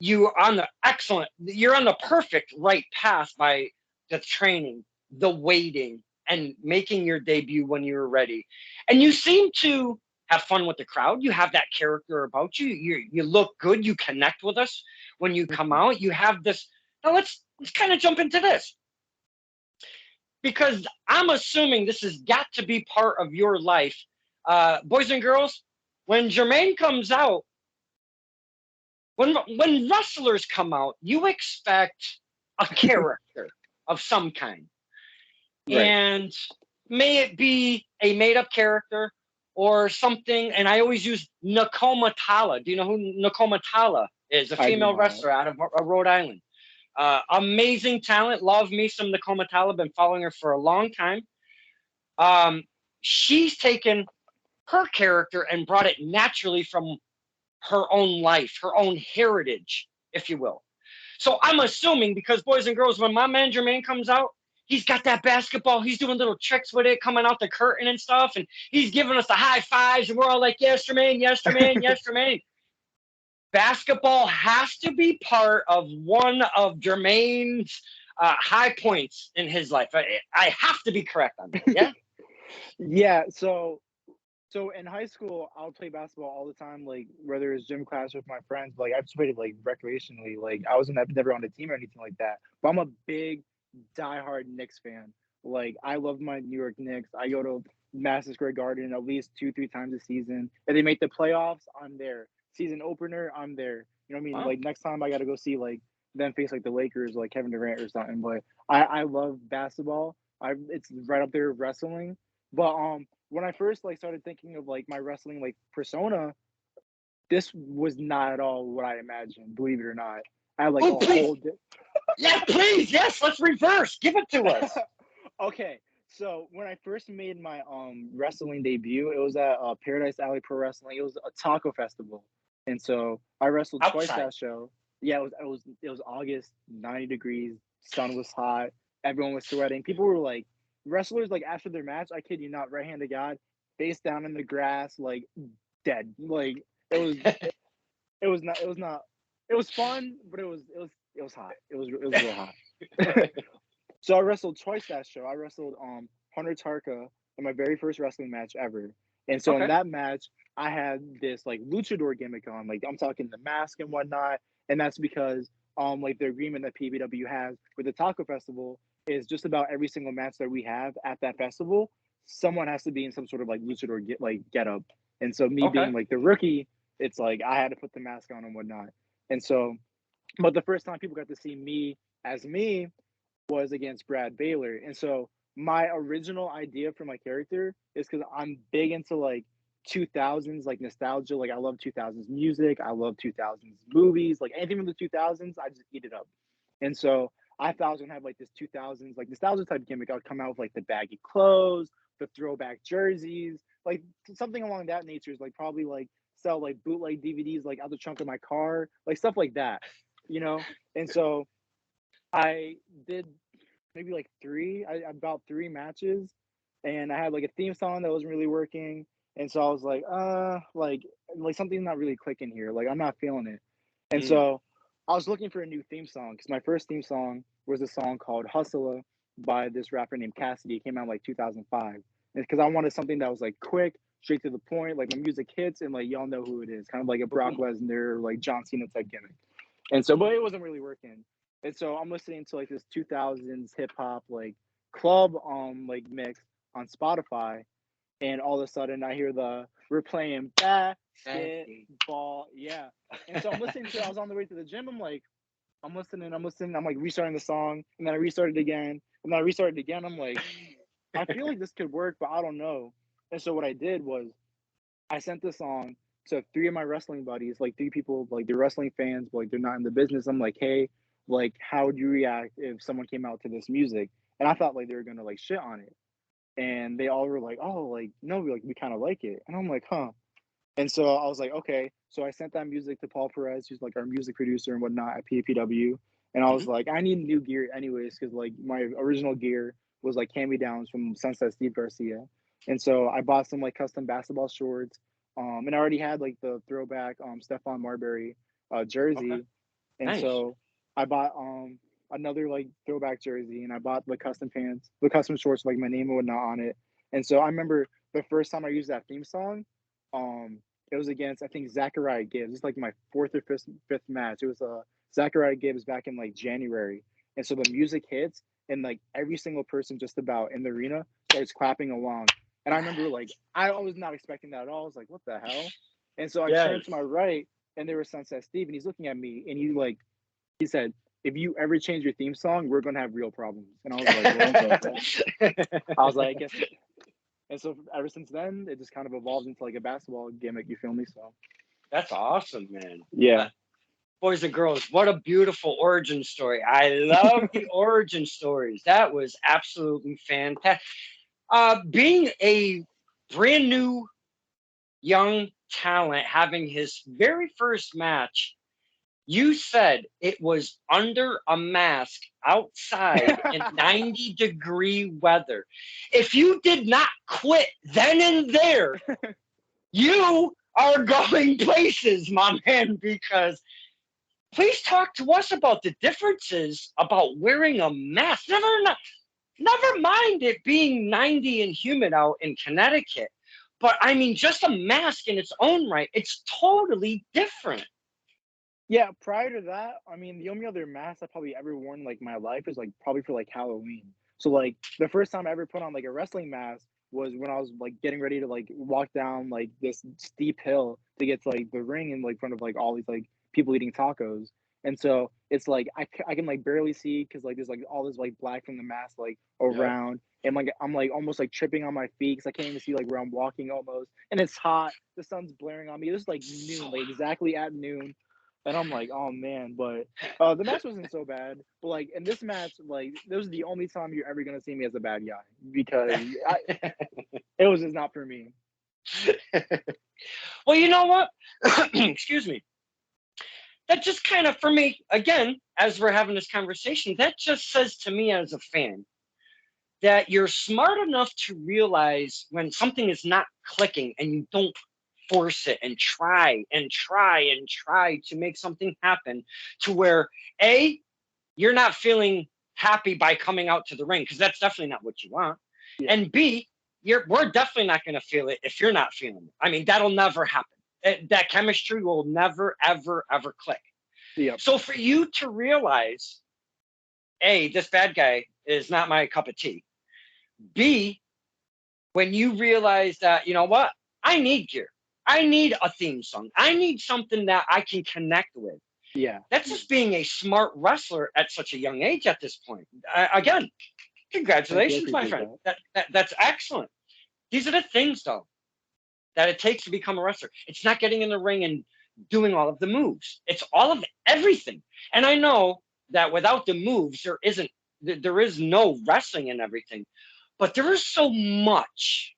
Speaker 1: you're on the perfect right path by the training, the waiting, and making your debut when you're ready. And you seem to have fun with the crowd. You have that character about you. You look good. You connect with us when you come
Speaker 2: Mhm.
Speaker 1: out. You have this. Now let's kind of jump into this because I'm assuming this has got to be part of your life, boys and girls. When Jermaine comes out, when wrestlers come out, you expect a character of some kind,
Speaker 2: Right.
Speaker 1: and may it be a made-up character or something. And I always use Nakoma Tala. Do you know who Nakoma Tala is? A
Speaker 2: I do
Speaker 1: female
Speaker 2: not.
Speaker 1: wrestler out of Rhode Island. Amazing talent. Love me some Nakoma Tala. Been following her for a long time. Um, she's taken her character and brought it naturally from her own life, her own heritage, if you will. So I'm assuming, because boys and girls, when my man Jermaine comes out, he's got that basketball. He's doing little tricks with it, coming out the curtain and stuff, and he's giving us the high fives, and we're all like, yes, Jermaine, yes, Jermaine, yes, Jermaine. Basketball has to be part of one of Jermaine's high points in his life. I have to be correct on that, yeah?
Speaker 2: Yeah, so in high school, I would play basketball all the time, like whether it's gym class with my friends. Like I just played it like recreationally. Like I wasn't never on a team or anything like that. But I'm a big diehard Knicks fan. Like I love my New York Knicks. I go to Madison Square Garden at least 2, 3 times a season. If they make the playoffs, I'm there. Season opener, I'm there. You know what I mean?
Speaker 1: Wow.
Speaker 2: Like next time I got to go see like them face like the Lakers, like Kevin Durant or something. But I love basketball. It's right up there with wrestling. But when I first like started thinking of like my wrestling like persona, this was not at all what I imagined. Believe it or not, I had like
Speaker 1: Oh,
Speaker 2: a whole.
Speaker 1: yeah, please, yes, let's reverse. Give it to us.
Speaker 2: Okay, so when I first made my wrestling debut, it was at Paradise Alley Pro Wrestling. It was a taco festival, and so I wrestled twice
Speaker 1: Outside.
Speaker 2: that show. Yeah, it was August, 90 degrees, sun was hot, everyone was sweating. People were like wrestlers like after their match. I kid you not, right hand to God, face down in the grass, like dead. Like it was it was not it was fun, but it was hot. It was real hot. So I wrestled twice that show. I wrestled Hunter Tarka in my very first wrestling match ever. And so in
Speaker 1: Okay.
Speaker 2: that match, I had this like luchador gimmick on. Like I'm talking the mask and whatnot. And that's because like the agreement that PBW has with the Taco Festival is just about every single match that we have at that festival, someone has to be in some sort of like luchador get up. And so me
Speaker 1: Okay.
Speaker 2: being like the rookie, it's like I had to put the mask on and whatnot. And so but the first time people got to see me as me was against Brad Baylor. And so my original idea for my character is because I'm big into like 2000s like nostalgia. Like I love 2000s music. I love 2000s movies. Like anything from the 2000s, I just eat it up. And so I thought I was gonna have like this 2000s like nostalgia type gimmick. I'd come out with like the baggy clothes, the throwback jerseys, like something along that nature. Is like probably like sell like bootleg DVDs like out the trunk of my car, like stuff like that, you know. And so I did maybe like about 3 matches, and I had like a theme song that wasn't really working, and so I was like something's not really clicking here. Like I'm not feeling it, and
Speaker 1: Mm.
Speaker 2: so I was looking for a new theme song because my first theme song was a song called "Hustler" by this rapper named Cassidy. It came out in, like 2005, because I wanted something that was like quick, straight to the point. Like my music hits, and like y'all know who it is, kind of like a Brock Lesnar, like John Cena type gimmick. And so, but it wasn't really working. And so I'm listening to like this 2000s hip hop like club like mix on Spotify, and all of a sudden I hear the we're playing basketball, yeah. And so I'm listening to it. I was on the way to the gym. I'm listening. I'm like restarting the song, and then I restarted again, and then I restarted again. I'm like, I feel like this could work, but I don't know. And so what I did was I sent the song to 3 of my wrestling buddies, like 3 people, like they're wrestling fans, but like they're not in the business. I'm like, hey, like, how would you react if someone came out to this music? And I thought like they were gonna like shit on it. And they all were like, oh, like, no, we kind of like it. And I'm like, huh. And so I was like, okay. So I sent that music to Paul Perez, who's like our music producer and whatnot at PAPW. And I was
Speaker 1: Mhm.
Speaker 2: like, I need new gear anyways, because like my original gear was like hand me downs from Sunset Steve Garcia. And so I bought some like custom basketball shorts. And I already had like the throwback Stephon Marbury
Speaker 1: Okay.
Speaker 2: jersey. And
Speaker 1: Nice.
Speaker 2: so I bought another like throwback jersey, and I bought the custom pants, the custom shorts, like my name and whatnot on it. And so I remember the first time I used that theme song, it was against I think Zachariah Gibbs. It's like my fourth or fifth match. It was Zachariah Gibbs back in like January, and so the music hits, and like every single person just about in the arena starts clapping along. And I remember like I was not expecting that at all. I was like, what the hell? And so I
Speaker 1: Yes.
Speaker 2: turned to my right, and there was Sunset Steve, and he's looking at me, and he said, if you ever change your theme song, we're gonna have real problems. And I was like, well, okay. I was like, I guess. And so ever since then, it just kind of evolved into like a basketball gimmick. You feel me? So
Speaker 1: That's awesome, man.
Speaker 2: yeah.
Speaker 1: Boys and girls, what a beautiful origin story. I love the origin stories. That was absolutely fantastic. Being a brand new young talent having his very first match. You said it was under a mask outside in 90-degree weather. If you did not quit then and there, you are going places, my man, because please talk to us about the differences about wearing a mask. Never mind it being 90 and humid out in Connecticut. But I mean, just a mask in its own right, it's totally different.
Speaker 2: Yeah, prior to that, I mean, the only other mask I probably ever worn like my life is like probably for like Halloween. So like the first time I ever put on like a wrestling mask was when I was like getting ready to like walk down like this steep hill to get to like the ring in like front of like all these like people eating tacos. And so it's like I can like barely see because like there's like all this like black from the mask like around. And like I'm like almost like tripping on my feet because I can't even see like where I'm walking almost. And it's hot. The sun's blaring on me. It was like noon, like exactly at noon. And I'm like, oh man, but the match wasn't so bad. But like in this match, like this was the only time you're ever gonna see me as a bad guy because it was just not for me.
Speaker 1: Well, you know what? Excuse me. That just kind of, for me, again, as we're having this conversation, that just says to me as a fan that you're smart enough to realize when something is not clicking and you don't force it and try and try and try to make something happen to where you're not feeling happy by coming out to the ring because that's definitely not what you want. Yeah. And B, we're definitely not going to feel it if you're not feeling it. I mean, that'll never happen. That chemistry will never, ever, ever click.
Speaker 2: Yeah.
Speaker 1: So for you to realize, A, this bad guy is not my cup of tea. B, when you realize that, you know what, I need gear. I need a theme song. I need something that I can connect with.
Speaker 2: Yeah.
Speaker 1: That's just being a smart wrestler at such a young age at this point. Again, congratulations, my friend. That's excellent. These are the things, though, that it takes to become a wrestler. It's not getting in the ring and doing all of the moves. It's all of everything. And I know that without the moves, there is no wrestling and everything. But there is so much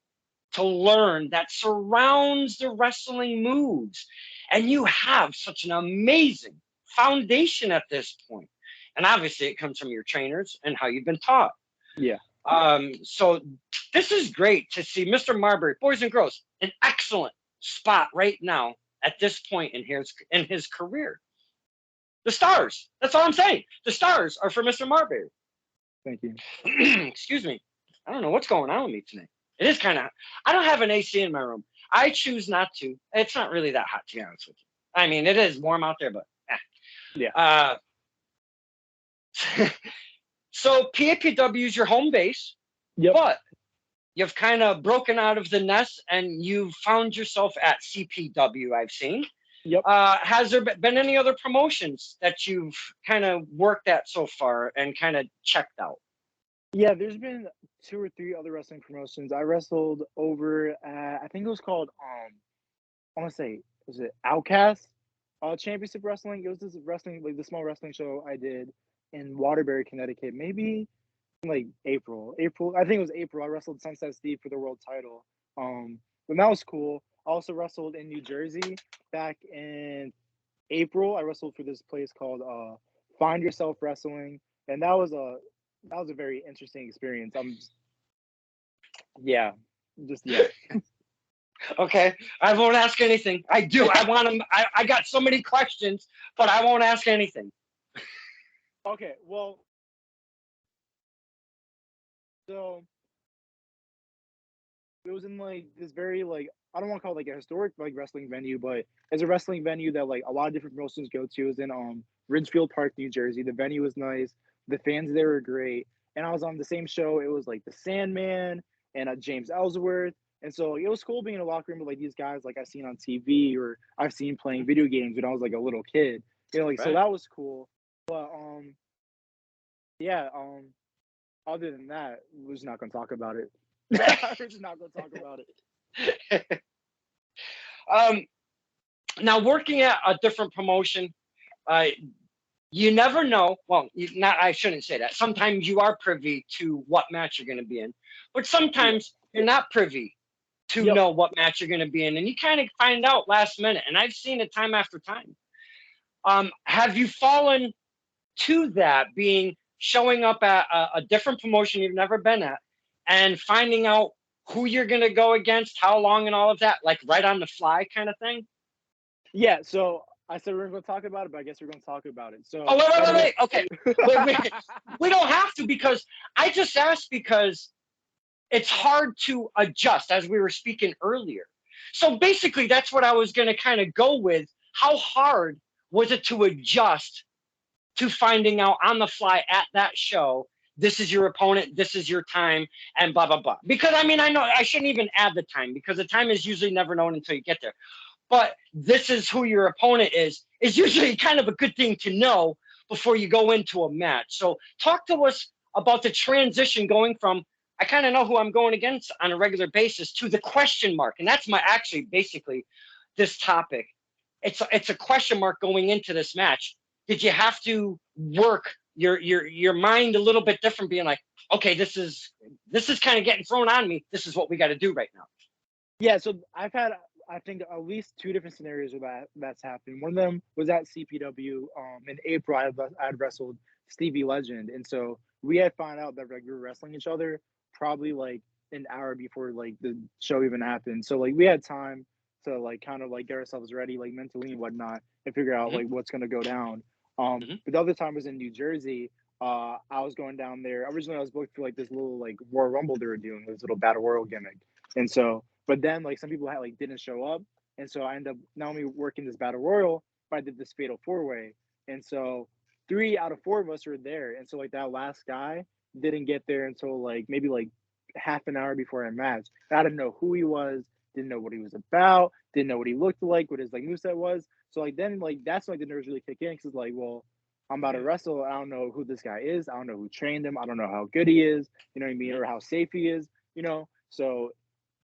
Speaker 1: to learn that surrounds the wrestling moves. And you have such an amazing foundation at this point. And obviously it comes from your trainers and how you've been taught.
Speaker 2: Yeah.
Speaker 1: So this is great to see Mr. Marbury, boys and girls, an excellent spot right now at this point in his career. The stars, that's all I'm saying. The stars are for Mr. Marbury.
Speaker 2: Thank you.
Speaker 1: Excuse me. I don't know what's going on with me tonight. It is kind of, I don't have an AC in my room. I choose not to. It's not really that hot, to be honest with you. I mean, it is warm out there, but
Speaker 2: yeah.
Speaker 1: So PAPW is your home base, but you've kind of broken out of the nest and you've found yourself at CPW, I've seen.
Speaker 2: Yep.
Speaker 1: Has there been any other promotions that you've kind of worked at so far and kind of checked out?
Speaker 2: Yeah, there's been 2 or 3 other wrestling promotions. I wrestled over at, I think it was called, I want to say, was it Outcast Championship Wrestling? It was this wrestling, like the small wrestling show I did in Waterbury, Connecticut, maybe in like April. I think it was April. I wrestled Sunset Steve for the world title. But that was cool. I also wrestled in New Jersey back in April. I wrestled for this place called Find Yourself Wrestling, and that was a very interesting experience. Yeah.
Speaker 1: Okay, I won't ask anything. I do. I want to. I got so many questions, but I won't ask anything.
Speaker 2: Okay, well, so it was in like this very like, I don't want to call it like a historic like wrestling venue, but it's a wrestling venue that like a lot of different promotions go to. It was in Ridgefield Park, New Jersey. The venue was nice. The fans there were great. And I was on the same show. It was like the Sandman and James Ellsworth. And so it was cool being in a locker room with like these guys like I've seen on TV or I've seen playing video games when I was like a little kid. You know, like so that was cool. But other than that, we're just not gonna talk about it. We're just not gonna talk about
Speaker 1: it. Now working at a different promotion, you never know. Well, I shouldn't say that. Sometimes you are privy to what match you're going to be in, but sometimes you're not privy to know what match you're going to be in. And you kind of find out last minute. And I've seen it time after time. Have you fallen to that, being showing up at a different promotion you've never been at and finding out who you're going to go against, how long and all of that, like right on the fly kind of thing?
Speaker 2: Yeah, so I said we weren't going to talk about it, but I guess we're going to talk about it. So
Speaker 1: wait. Okay. We don't have to, because I just asked because it's hard to adjust, as we were speaking earlier. So basically, that's what I was going to kind of go with. How hard was it to adjust to finding out on the fly at that show, this is your opponent, this is your time, and blah, blah, blah? Because, I mean, I know I shouldn't even add the time, because the time is usually never known until you get there. But this is who your opponent is usually kind of a good thing to know before you go into a match. So talk to us about the transition going from, I kind of know who I'm going against on a regular basis, to the question mark. And that's basically this topic. It's a question mark going into this match. Did you have to work your mind a little bit different, being like, okay, this is kind of getting thrown on me. This is what we got to do right now.
Speaker 2: Yeah, so I've had, I think, at least 2 different scenarios where that's happened. One of them was at CPW. In April, I had wrestled Stevie Legend, and so we had found out that like we were wrestling each other probably like an hour before like the show even happened. So like we had time to like kind of like get ourselves ready like mentally and whatnot and figure out like what's gonna go down. But the other time was in New Jersey. I was going down there. Originally, I was booked for like this little like Royal Rumble they were doing, this little battle royal gimmick, and so. But then like some people had like didn't show up, and so I ended up not only working this battle royal, but I did this fatal 4-way, and so 3 out of 4 of us were there, and so like that last guy didn't get there until like maybe like half an hour before our match. I didn't know who he was, didn't know what he was about, didn't know what he looked like, what his like moveset was. So like then like that's when like the nerves really kick in, because it's like, well, I'm about to wrestle. I don't know who this guy is. I don't know who trained him. I don't know how good he is. You know what I mean, or how safe he is. You know, so.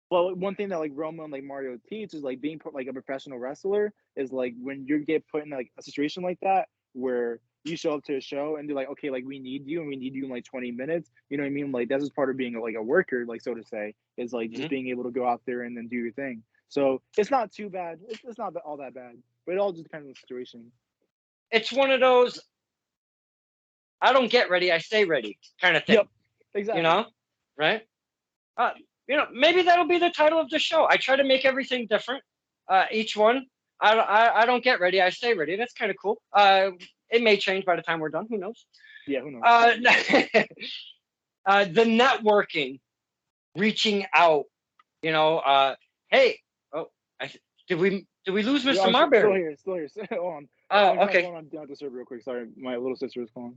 Speaker 2: Well, one thing that like Roma and like Mario teach is like being put like a professional wrestler is like when you get put in like a situation like that where you show up to a show and they're like, okay, like we need you and we need you in like 20 minutes. You know what I mean? Like that's just part of being like a worker, like so to say, is like just being able to go out there and then do your thing. So it's not too bad. It's not all that bad, but it all just depends on the situation.
Speaker 1: It's one of those, I don't get ready, I stay ready kind of thing.
Speaker 2: Yep, exactly.
Speaker 1: You know, right? You know, maybe that'll be the title of the show. I try to make everything different. Each one, I don't get ready, I stay ready. That's kind of cool. It may change by the time we're done. Who knows?
Speaker 2: Yeah, who knows?
Speaker 1: The networking, reaching out. You know, hey, did we lose Mr. Marbury?
Speaker 2: Still here. Hold on.
Speaker 1: Oh, okay.
Speaker 2: Hold on, down to serve real quick. Sorry, my little sister was calling.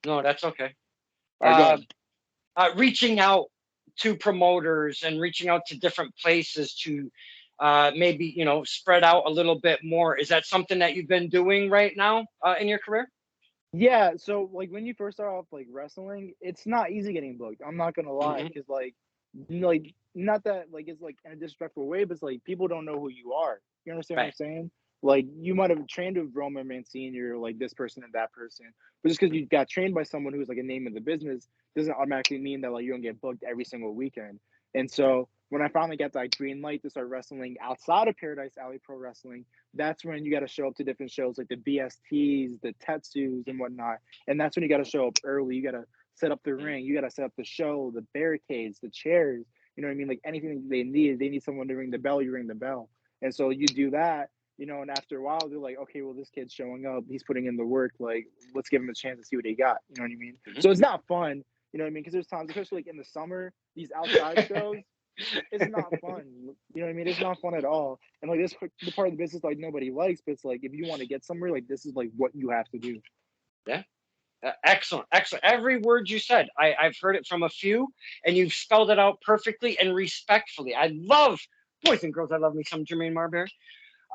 Speaker 1: No, that's okay.
Speaker 2: All right,
Speaker 1: reaching out to promoters and reaching out to different places to maybe, you know, spread out a little bit more. Is that something that you've been doing right now in your career?
Speaker 2: Yeah, so like when you first start off like wrestling, it's not easy getting booked. I'm not gonna lie, because like not that like it's like in a disrespectful way, but it's like people don't know who you are. You understand what I'm saying? Like you might have trained with Roman Mancini or like this person and that person, but just because you got trained by someone who's like a name in the business doesn't automatically mean that like you don't get booked every single weekend. And so when I finally got that green light to start wrestling outside of Paradise Alley Pro Wrestling, that's when you got to show up to different shows like the BSTs, the Tetsus, and whatnot. And that's when you got to show up early. You got to set up the ring. You got to set up the show, the barricades, the chairs. You know what I mean? Like anything they need someone to ring the bell, you ring the bell. And so you do that, you know, and after a while, they're like, okay, well, this kid's showing up. He's putting in the work. Like, let's give him a chance to see what he got. You know what I mean? So it's not fun. You know what I mean? Because there's times, especially like in the summer, these outside shows, it's not fun. You know what I mean? It's not fun at all. And like this, the part of the business like nobody likes, but it's like if you want to get somewhere, like this is like what you have to do.
Speaker 1: Yeah. Excellent. Every word you said, I've heard it from a few, and you've spelled it out perfectly and respectfully. I love, boys and girls, I love me some Jermaine Marbury.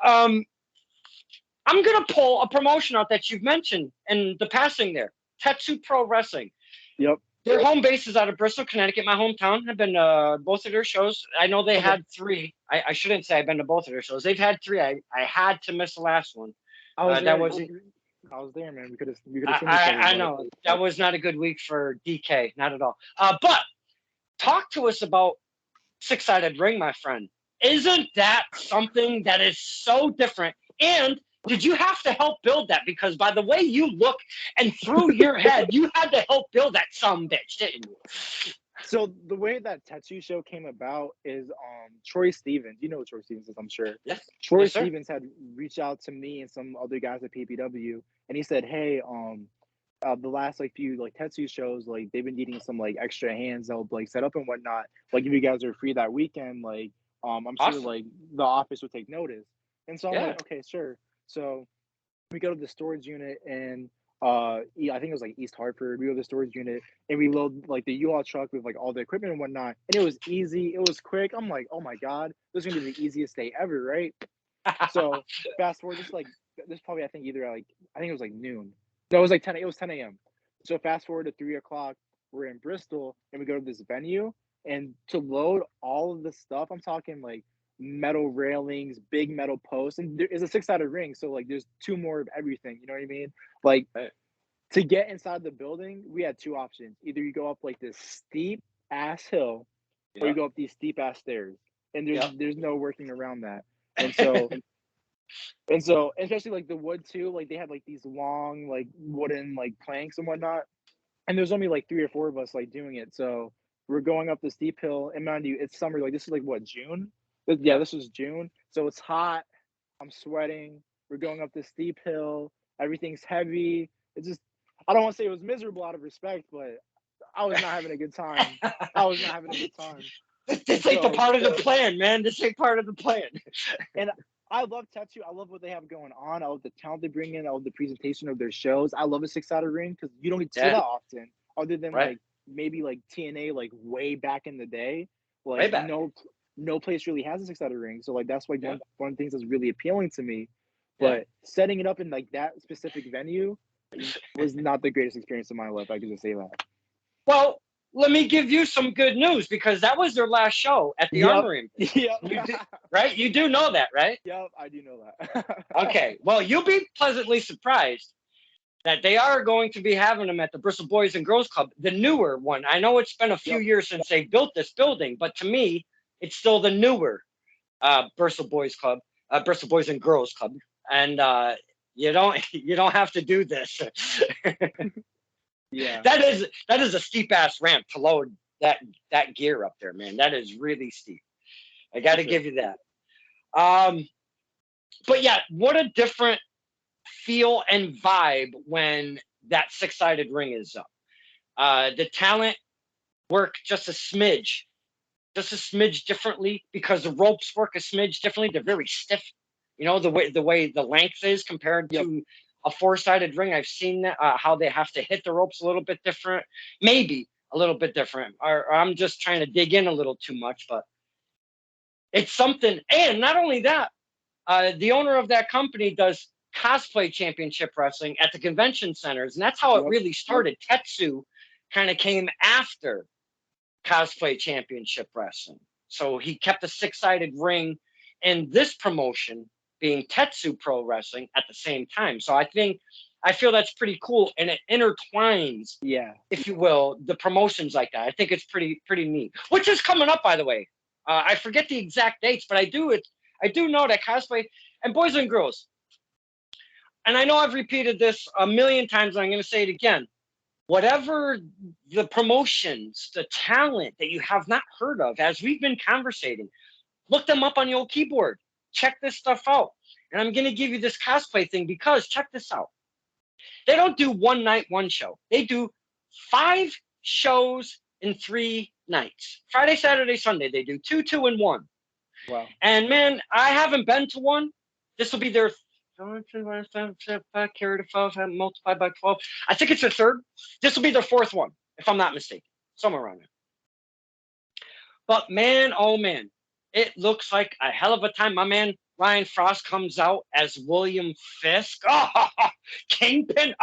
Speaker 1: I'm gonna pull a promotion out that you've mentioned in the passing there. Tetsu Pro Wrestling.
Speaker 2: Yep.
Speaker 1: Their home base is out of Bristol, Connecticut, my hometown. I've been to both of their shows. I know they had 3. I shouldn't say I've been to both of their shows. They've had 3. I had to miss the last one.
Speaker 2: I was there, man. We could have seen each other.
Speaker 1: I know. That was not a good week for DK. Not at all. But talk to us about six-sided ring, my friend. Isn't that something that is so different? And did you have to help build that? Because by the way you look and through your head, you had to help build that bitch, didn't you?
Speaker 2: So the way that Tattoo Show came about is Troy Stevens. You know who Troy Stevens is, I'm sure.
Speaker 1: Yes.
Speaker 2: Troy
Speaker 1: Yes, sir.
Speaker 2: Stevens had reached out to me and some other guys at PPW, and he said, "Hey, the last like few like Tetsu shows, like they've been needing some like extra hands that will like set up and whatnot. Like if you guys are free that weekend, like I'm sure
Speaker 1: Awesome.
Speaker 2: like the office would take notice." And so I'm
Speaker 1: Yeah.
Speaker 2: like, okay, sure. So we go to the storage unit and I think it was like East Hartford. We go to the storage unit and we load like the U-Haul truck with like all the equipment and whatnot. And it was easy. It was quick. I'm like, oh my God, this is gonna be the easiest day ever, right? So fast forward, this probably I think either like I think it was like noon. No, it was like 10. It was 10 a.m. So fast forward to 3 o'clock. We're in Bristol and we go to this venue and to load all of the stuff. I'm talking like metal railings, big metal posts, and there is a six-sided ring. So like there's two more of everything. You know what I mean? Like
Speaker 1: Right.
Speaker 2: to get inside the building, we had two options. Either you go up like this steep ass hill, or you
Speaker 1: Yep.
Speaker 2: go up these steep ass stairs. And
Speaker 1: Yep.
Speaker 2: there's no working around that. And so especially like the wood too, like they had like these long like wooden like planks and whatnot. And there's only like three or four of us like doing it. So we're going up the steep hill, and mind you, it's summer. Like this is like what, June? Yeah,
Speaker 1: Yep.
Speaker 2: this was June. So it's hot. I'm sweating. We're going up this steep hill. Everything's heavy. It's just I don't want to say it was miserable out of respect, but I was not having a good time. I was not having a good time.
Speaker 1: This ain't the
Speaker 2: So
Speaker 1: part of the plan, man. This ain't part of the plan.
Speaker 2: and I love Tattoo. I love what they have going on. I love the talent they bring in. I love the presentation of their shows. I love a six-sided ring because you don't get to see
Speaker 1: Yeah.
Speaker 2: that often, other than
Speaker 1: Right.
Speaker 2: like maybe like TNA like way back in the day.
Speaker 1: Way
Speaker 2: Like
Speaker 1: back.
Speaker 2: no place really has a six-sided ring. So like that's like
Speaker 1: Yeah.
Speaker 2: one of the things that's really appealing to me.
Speaker 1: Yeah.
Speaker 2: But setting it up in like that specific venue was not the greatest experience of my life. I can just say that.
Speaker 1: Well, let me give you some good news because that was their last show at the
Speaker 2: Yep.
Speaker 1: Armory.
Speaker 2: Yep.
Speaker 1: Right? You do know that, right?
Speaker 2: Yep. I do know that.
Speaker 1: Okay. Well, you'll be pleasantly surprised that they are going to be having them at the Bristol Boys and Girls Club, the newer one. I know it's been a few
Speaker 2: Yep.
Speaker 1: years since they built this building, but to me, it's still the newer Bristol Boys Club, Bristol Boys and Girls Club, and you don't have to do this.
Speaker 2: Yeah.
Speaker 1: That is a steep ass ramp to load that gear up there, man. That is really steep. I got to give you that. But yeah, what a different feel and vibe when that six-sided ring is up. The talent work just a smidge differently because the ropes work a smidge differently. They're very stiff. You know, the way the length is compared
Speaker 2: Yep.
Speaker 1: to a four-sided ring. I've seen that how they have to hit the ropes a little bit different, maybe a little bit different, or I'm just trying to dig in a little too much, but it's something. And not only that, the owner of that company does cosplay championship wrestling at the convention centers, and that's how it
Speaker 2: Yep.
Speaker 1: really started. Tetsu kind of came after cosplay championship wrestling, so he kept a six-sided ring in this promotion being Tetsu Pro Wrestling at the same time. So I feel that's pretty cool, and it intertwines,
Speaker 2: Yeah.
Speaker 1: if you will, the promotions like that. I think it's pretty neat. Which is coming up, by the way. I forget the exact dates, but I do know that cosplay and boys and girls. And I know I've repeated this a million times, and I'm going to say it again. Whatever the promotions, the talent that you have not heard of, as we've been conversating, look them up on your old keyboard. Check this stuff out. And I'm going to give you this cosplay thing because check this out. They don't do one night, one show. They do 5 shows in 3 nights. Friday, Saturday, Sunday. They do 2, 2, and 1.
Speaker 2: Wow.
Speaker 1: And man, I haven't been to one. This will be their carry to 12, multiplied by 12. I think it's their third. This will be their 4th one, if I'm not mistaken. Somewhere around there. But man, oh man, it looks like a hell of a time. My man Ryan Frost comes out as William Fisk. Oh, Kingpin.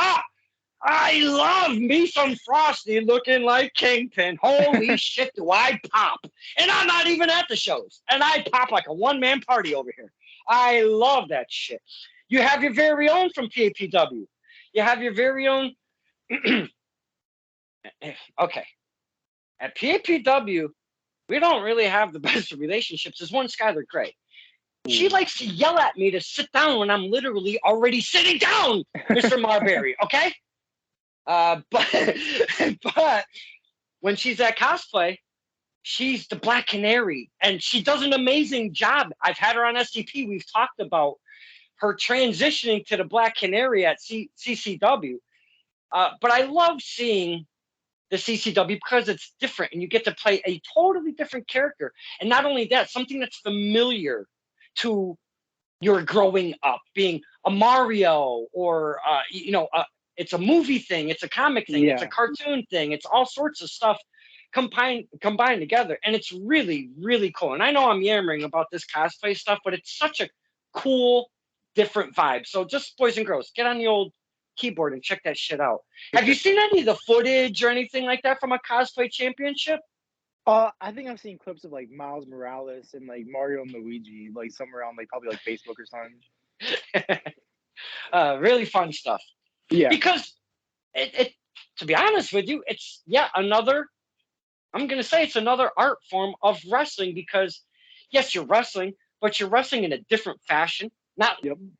Speaker 1: I love me some Frosty looking like Kingpin. Holy shit, do I pop. And I'm not even at the shows. And I pop like a one-man party over here. I love that shit. You have your very own from PAPW. You have your very own. Okay. At PAPW, we don't really have the best of relationships. There's one Skylar Gray. She
Speaker 2: Ooh.
Speaker 1: likes to yell at me to sit down when I'm literally already sitting down, Mr. Marbury. Okay. But but when she's at cosplay, she's the Black Canary, and she does an amazing job. I've had her on SCP. We've talked about her transitioning to the Black Canary at CCW. But I love seeing the CCW because it's different, and you get to play a totally different character. And not only that, something that's familiar to your growing up, being a Mario, or it's a movie thing, it's a comic thing, it's a cartoon thing, it's all sorts of stuff combined together, and it's really, really cool. And I know I'm yammering about this cosplay stuff, but it's such a cool, different vibe. So just boys and girls, get on the old keyboard and check that shit out. Have you seen any of the footage or anything like that from a cosplay championship?
Speaker 2: I think I've seen clips of like Miles Morales and like Mario and Luigi, like somewhere on like probably like Facebook or something.
Speaker 1: Really fun stuff.
Speaker 2: Yeah.
Speaker 1: Because it to be honest with you, it's another. I'm gonna say it's another art form of wrestling, because yes, you're wrestling, but you're wrestling in a different fashion.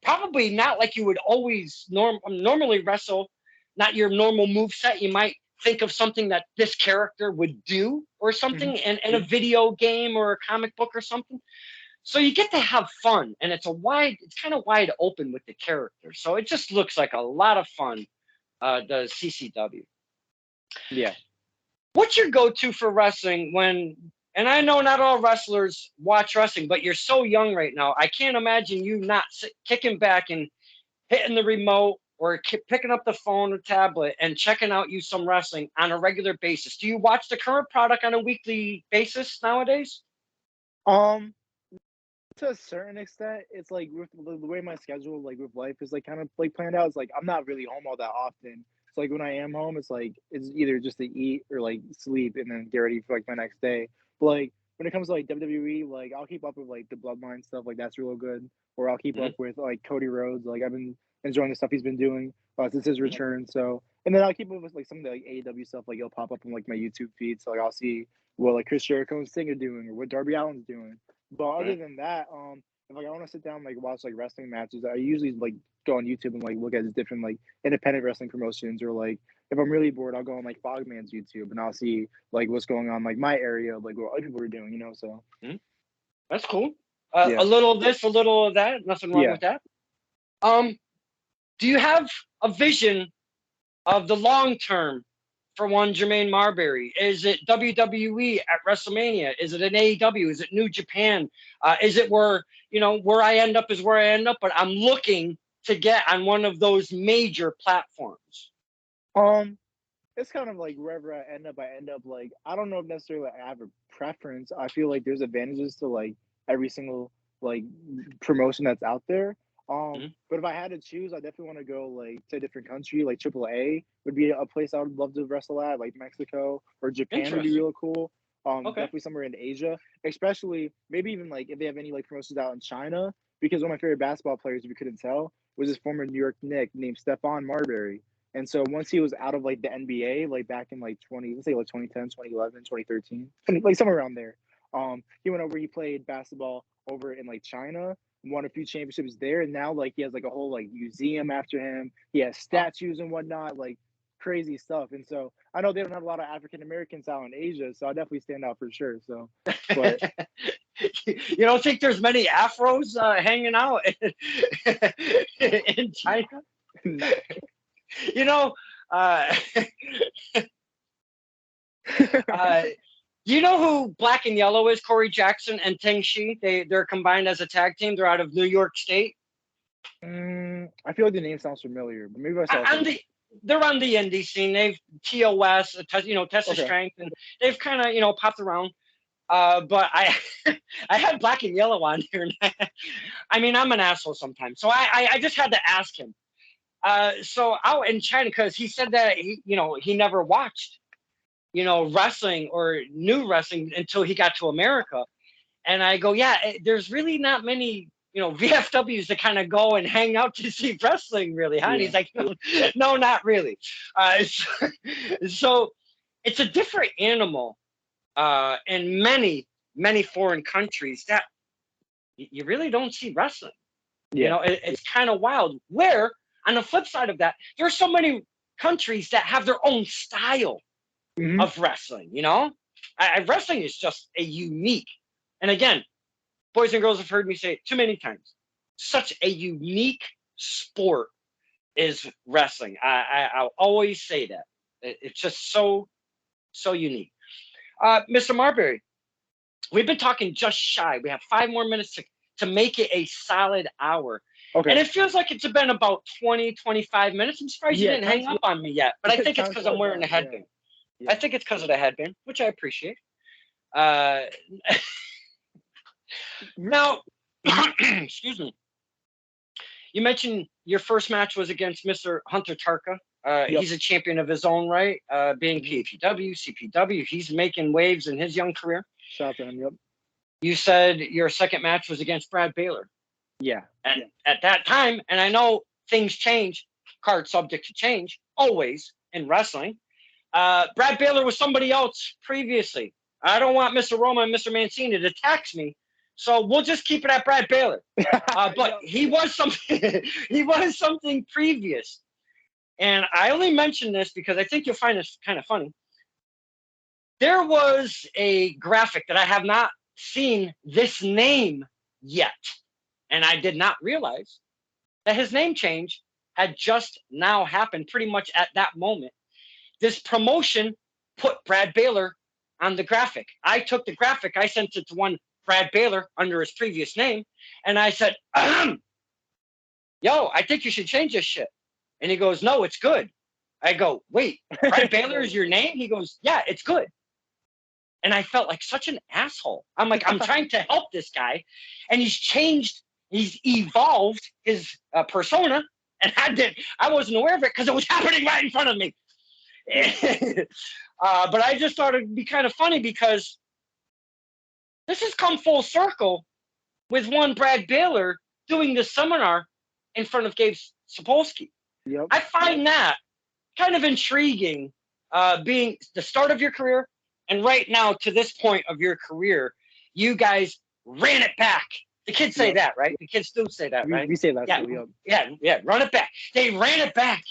Speaker 1: Probably not like you would always normally wrestle. Not your normal move set. You might think of something that this character would do or something in a video game or a comic book or something. So you get to have fun, and it's kind of wide open with the character. So it just looks like a lot of fun. The CCW.
Speaker 2: Yeah.
Speaker 1: What's your go-to for wrestling and I know not all wrestlers watch wrestling, but you're so young right now. I can't imagine you not kicking back and hitting the remote or picking up the phone or tablet and checking out some wrestling on a regular basis. Do you watch the current product on a weekly basis nowadays?
Speaker 2: To a certain extent, it's like with the way my schedule like with life is like kind of like planned out. It's like I'm not really home all that often. So like when I am home, it's like it's either just to eat or like sleep and then get ready for like my next day. But like when it comes to like WWE, like I'll keep up with like the Bloodline stuff, like that's real good. Or I'll keep up with like Cody Rhodes, like I've been enjoying the stuff he's been doing since his return. So and then I'll keep up with like some of the like AEW stuff, like it'll pop up on like my YouTube feed. So like I'll see what like Chris Jericho and Sting are doing or what Darby Allin's doing. But other than that, if like I want to sit down and, like watch like wrestling matches, I usually like go on YouTube and like look at different like independent wrestling promotions, or like if I'm really bored, I'll go on like Fogman's YouTube and I'll see like what's going on like my area, like what other people are doing, So
Speaker 1: that's cool. A little of this, a little of that. Nothing wrong with that. Do you have a vision of the long term for one Jermaine Marbury? Is it WWE at WrestleMania? Is it an AEW? Is it New Japan? Is it where I end up is where I end up, but I'm looking to get on one of those major platforms?
Speaker 2: It's kind of like wherever I end up like I don't know if necessarily I have a preference. I feel like there's advantages to like every single like promotion that's out there. But if I had to choose, I definitely want to go like to a different country. Like AAA would be a place I would love to wrestle at, like Mexico or Japan would be real cool. Definitely somewhere in Asia, especially maybe even like if they have any like promotions out in China. Because one of my favorite basketball players, if you couldn't tell, was this former New York Knick named Stephon Marbury. And so once he was out of like the NBA, like back in like 2010, 2011, 2013, like somewhere around there, he went over, he played basketball over in like China, won a few championships there, and now like he has like a whole like museum after him. He has statues and whatnot, like crazy stuff. And so I know they don't have a lot of African Americans out in Asia, so I definitely stand out for sure. So, but
Speaker 1: you don't think there's many Afros hanging out in China? You know who Black and Yellow is? Corey Jackson and Ting Shi. They're combined as a tag team. They're out of New York State.
Speaker 2: I feel like the name sounds familiar, but maybe I saw
Speaker 1: they're on the indie scene. They've TOS, Test of Strength, and they've kind of popped around. But I had Black and Yellow on here. I mean, I'm an asshole sometimes, so I just had to ask him. So out in China, because he said that he never watched wrestling or knew wrestling until he got to America. And I go, there's really not many VFWs that kind of go and hang out to see wrestling, really, huh? And he's like, no, not really. So it's a different animal in many, many foreign countries that you really don't see wrestling.
Speaker 2: Yeah.
Speaker 1: You know, it's kind of wild. Where, on the flip side of that, there are so many countries that have their own style of wrestling, you know? Wrestling is just a unique, and again, boys and girls have heard me say it too many times, such a unique sport is wrestling. I'll always say that. It's just so, so unique. Mr. Marbury, we've been talking just shy. We have 5 more minutes to make it a solid hour.
Speaker 2: Okay.
Speaker 1: And it feels like it's been about 20, 25 minutes. I'm surprised you didn't hang up on me yet, but I think it's because I'm wearing a headband. I think it's because of the headband, which I appreciate. Now, excuse me. You mentioned your first match was against Mr. Hunter Tarka. He's a champion of his own right, being PAPW, CPW. He's making waves in his young career.
Speaker 2: Shout out to him, yep.
Speaker 1: You said your second match was against Brad Baylor.
Speaker 2: Yeah.
Speaker 1: And at that time, and I know things change, card subject to change, always in wrestling. Brad Baylor was somebody else previously. I don't want Mr. Roma and Mr. Mancini to tax me, so we'll just keep it at Brad Baylor. But he was something. He was something previous, and I only mention this because I think you'll find this kind of funny. There was a graphic that I have not seen this name yet, and I did not realize that his name change had just now happened pretty much at that moment. This promotion put Brad Baylor on the graphic. I took the graphic, I sent it to one Brad Baylor under his previous name, and I said, yo, I think you should change this shit. And he goes, no, it's good. I go, wait, Brad Baylor is your name? He goes, yeah, it's good. And I felt like such an asshole. I'm like, I'm trying to help this guy, and he's evolved his persona, and I wasn't aware of it because it was happening right in front of me. But I just thought it'd be kind of funny because this has come full circle with one Brad Baylor doing this seminar in front of Gabe Sapolsky.
Speaker 2: Yep.
Speaker 1: I find that kind of intriguing, being the start of your career, and right now to this point of your career, you guys ran it back. The kids say that, right? The kids do say that, right?
Speaker 2: We say that.
Speaker 1: Yeah, run it back. They ran it back.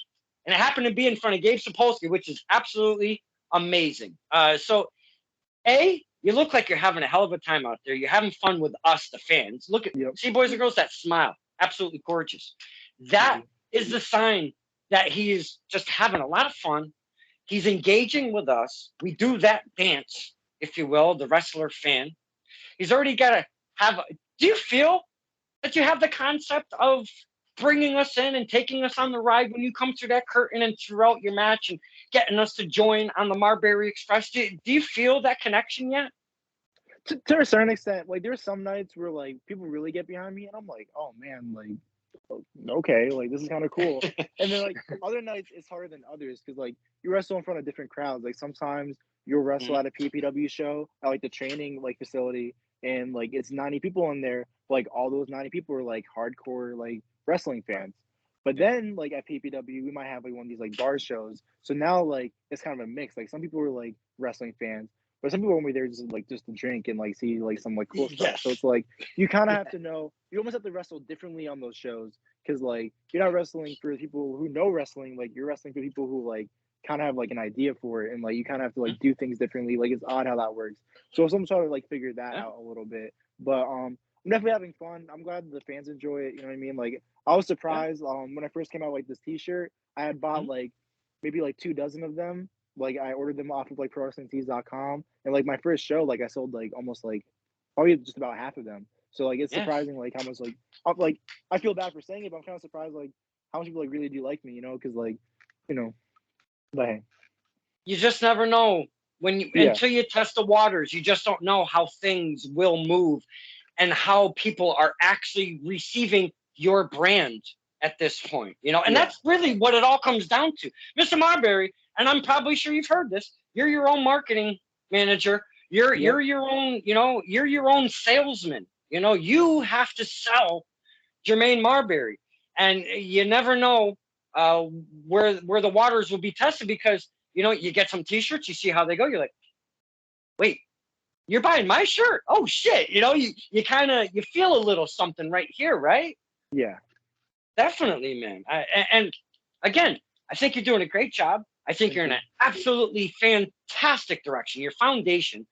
Speaker 1: And it happened to be in front of Gabe Sapolsky, which is absolutely amazing. So, A, you look like you're having a hell of a time out there. You're having fun with us, the fans. Look at, see, boys and girls, that smile. Absolutely gorgeous. That is the sign that he is just having a lot of fun. He's engaging with us. We do that dance, if you will, the wrestler fan. He's already got to have, do you feel that you have the concept of bringing us in and taking us on the ride when you come through that curtain and throughout your match and getting us to join on the Marbury Express? Do you feel that connection yet?
Speaker 2: To a certain extent, like there's some nights where like people really get behind me, and I'm like, oh man, like okay, like this is kind of cool. And then like other nights it's harder than others because like you wrestle in front of different crowds. Like sometimes you'll wrestle at a PPW show at like the training like facility, and like it's 90 people in there. Like all those 90 people are like hardcore like wrestling fans. But then like at PPW we might have like one of these like bar shows. So now like it's kind of a mix. Like some people are like wrestling fans, but some people are only there just to drink and like see like some like cool stuff. So it's like you kind of have to know. You almost have to wrestle differently on those shows because like you're not wrestling for people who know wrestling. Like you're wrestling for people who like kind of have like an idea for it, and like you kind of have to like do things differently. Like it's odd how that works. So I'm trying to like figure that out a little bit. But I'm definitely having fun. I'm glad the fans enjoy it. You know what I mean? Like I was surprised when I first came out like this T-shirt. I had bought like maybe like 24 of them. Like I ordered them off of like ProWrestlingTees.com, and like my first show, like I sold like almost like probably just about half of them. So like it's surprising like how much like I feel bad for saying it, but I'm kind of surprised like how much people like really do like me, you know? Because like but hey,
Speaker 1: you just never know when you until you test the waters. You just don't know how things will move and how people are actually receiving your brand at this point, you know, and that's really what it all comes down to. Mr. Marbury, and I'm probably sure you've heard this, you're your own marketing manager. You're your own, you know, you're your own salesman. You know, you have to sell Jermaine Marbury, and you never know where the waters will be tested because, you know, you get some T-shirts, you see how they go. You're like, wait, you're buying my shirt. Oh shit. You kind of, you feel a little something right here, right?
Speaker 2: Yeah.
Speaker 1: Definitely, man. And again, I think you're doing a great job. I think you're in an absolutely fantastic direction. Your foundation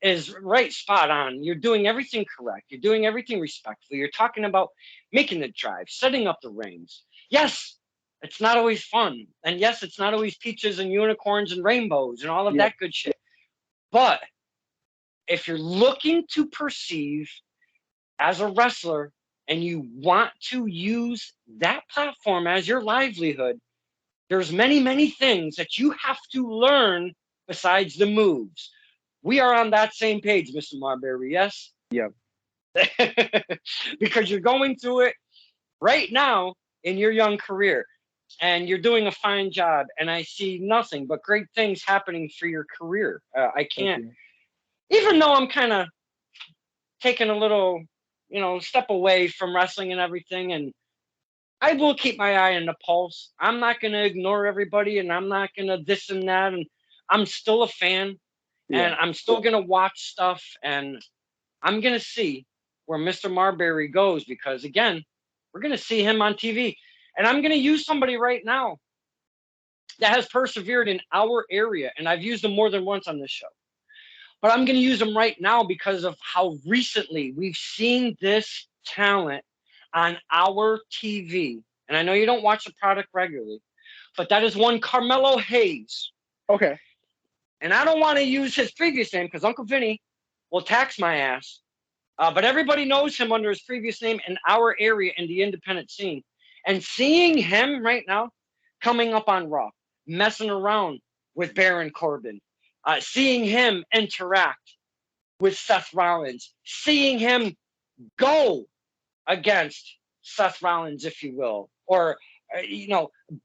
Speaker 1: is right spot on. You're doing everything correct. You're doing everything respectfully. You're talking about making the drive, setting up the reins. Yes, it's not always fun. And yes, it's not always peaches and unicorns and rainbows and all of that good shit. But if you're looking to perceive as a wrestler and you want to use that platform as your livelihood, there's many, many things that you have to learn besides the moves. We are on that same page, Mr. Marbury, yes?
Speaker 2: Yep.
Speaker 1: Because you're going through it right now in your young career, and you're doing a fine job, and I see nothing but great things happening for your career. I can't, even though I'm kind of taking a little, step away from wrestling and everything, and I will keep my eye on the pulse. I'm not going to ignore everybody, and I'm not going to this and that, and I'm still a fan, and I'm still going to watch stuff, and I'm going to see where Mr. Marbury goes, because, again, we're going to see him on TV. And I'm going to use somebody right now that has persevered in our area, and I've used them more than once on this show. But I'm going to use them right now because of how recently we've seen this talent on our TV. And I know you don't watch the product regularly, but that is one Carmelo Hayes.
Speaker 2: Okay.
Speaker 1: And I don't want to use his previous name because Uncle Vinny will tax my ass. But everybody knows him under his previous name in our area in the independent scene. And seeing him right now coming up on Raw, messing around with Baron Corbin, seeing him interact with Seth Rollins, seeing him go against Seth Rollins, if you will, or,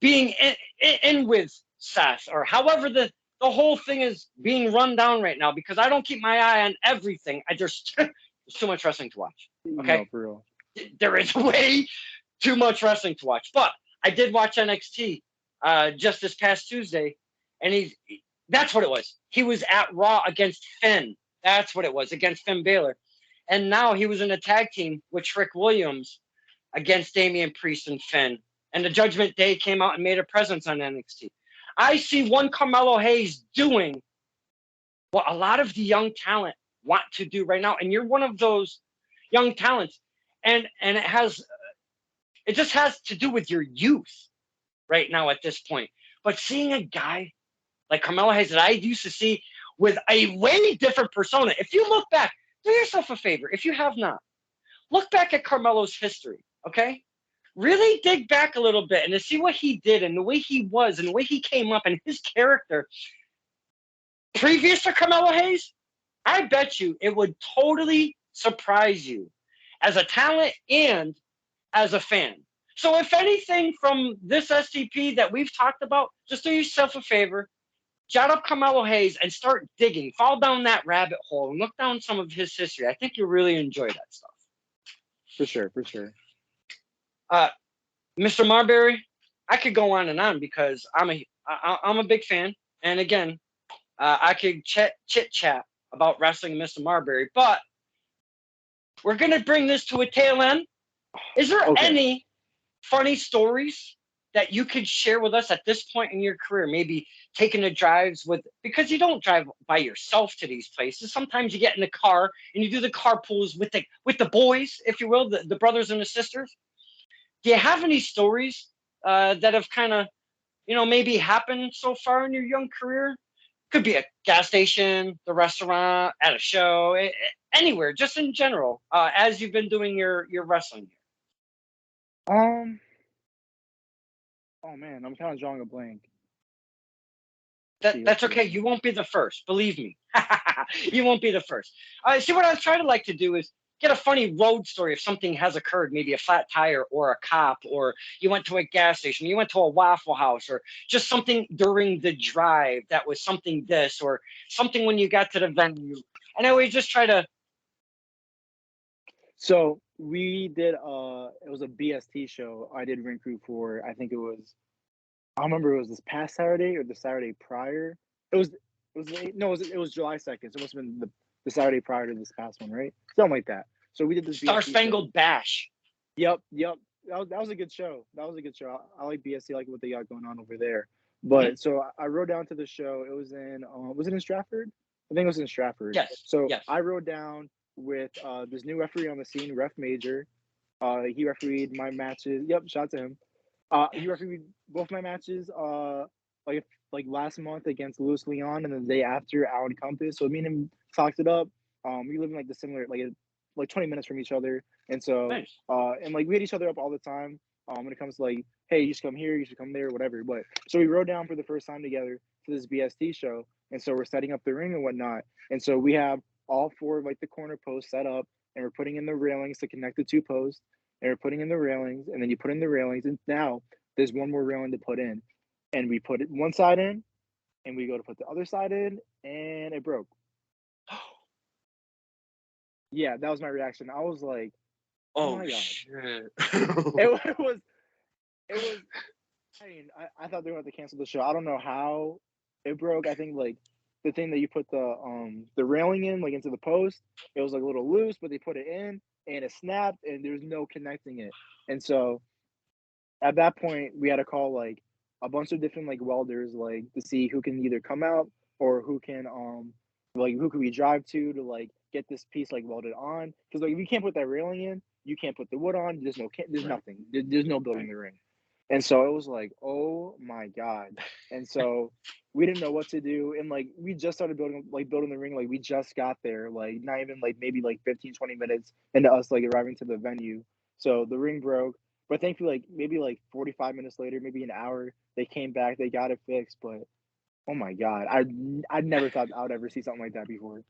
Speaker 1: being in with Seth, or however the whole thing is being run down right now, because I don't keep my eye on everything. There's too much wrestling to watch. Okay.
Speaker 2: No, for real.
Speaker 1: There is way too much wrestling to watch, but I did watch NXT just this past Tuesday, and that's what it was. He was at Raw against Finn. That's what it was, against Finn Balor. And now he was in a tag team with Trick Williams against Damian Priest and Finn. And the Judgment Day came out and made a presence on NXT. I see one Carmelo Hayes doing what a lot of the young talent want to do right now. And you're one of those young talents. And it just has to do with your youth right now at this point. But seeing a guy like Carmelo Hayes that I used to see with a way different persona, if you look back, do yourself a favor, if you have not, look back at Carmelo's history, okay? Really dig back a little bit and to see what he did and the way he was and the way he came up and his character previous to Carmelo Hayes. I bet you it would totally surprise you as a talent and as a fan. So if anything from this SCP that we've talked about, just do yourself a favor, jot up Carmelo Hayes and start digging, fall down that rabbit hole and look down some of his history. I think you'll really enjoy that stuff.
Speaker 2: For sure, for sure.
Speaker 1: Mr. Marbury, I could go on and on because I'm a big fan. And again, I could chit chat about wrestling Mr. Marbury, but we're going to bring this to a tail end. Is there any funny stories that you could share with us at this point in your career? Maybe taking the drives because you don't drive by yourself to these places. Sometimes you get in the car and you do the carpools with the boys, if you will, the brothers and the sisters. Do you have any stories that have kind of, maybe happened so far in your young career? Could be a gas station, the restaurant, at a show, anywhere, just in general, as you've been doing your wrestling.
Speaker 2: Oh man, I'm kind of drawing a blank.
Speaker 1: That's okay. You won't be the first. Believe me. You won't be the first. See, what I was trying to like to do is get a funny road story if something has occurred, maybe a flat tire or a cop, or you went to a gas station, you went to a Waffle House, or just something during the drive that was something this, or something when you got to the venue. And I always just try to.
Speaker 2: So we did it was a BST show. I did ring crew for, I think it was, I don't remember, it was this past Saturday or the Saturday prior. It was July 2nd. So it must have been the the Saturday prior to this past one, right? Something like that. So we did this
Speaker 1: Star
Speaker 2: BSC
Speaker 1: Spangled
Speaker 2: show.
Speaker 1: Bash.
Speaker 2: Yep. That was a good show. That was a good show. I like BSC, I like what they got going on over there. But so I rode down to the show. It was in Stratford? I think it was in Stratford.
Speaker 1: Yes.
Speaker 2: So
Speaker 1: yes.
Speaker 2: I rode down with this new referee on the scene, Ref Major. He refereed my matches. Yep, shout out to him. He refereed both my matches like last month against Luis Leon and the day after Alan Compass. So me and him talked it up. We live in like the similar like 20 minutes from each other. And so
Speaker 1: Nice.
Speaker 2: and like we hit each other up all the time. When it comes to like, hey, you should come here, you should come there, whatever. But so we rode down for the first time together to this BST show. And so we're setting up the ring and whatnot. And so we have all four of like the corner posts set up and we're putting in the railings to connect the two posts. And we're putting in the railings, and then you put in the railings, and now there's one more railing to put in. And we put it one side in, and we go to put the other side in, and it broke. Yeah, that was my reaction. I was like,
Speaker 1: "Oh
Speaker 2: my God."
Speaker 1: shit!"
Speaker 2: it was. I mean, I thought they were going to cancel the show. I don't know how it broke. I think like the thing that you put the railing in, like into the post, it was like a little loose, but they put it in. And it snapped and there's no connecting it. And so at that point we had to call like a bunch of different like welders like to see who can either come out or who can who can we drive to like get this piece like welded on, because like if you can't put that railing in, you can't put the wood on. There's nothing. There's no building the ring. And so it was like, oh my God. And so we didn't know what to do. And like, we just started building the ring. Like we just got there, like not even like maybe like 15, 20 minutes into us like arriving to the venue. So the ring broke, but thankfully like maybe like 45 minutes later, maybe an hour, they came back, they got it fixed. But oh my God, I never thought I would ever see something like that before.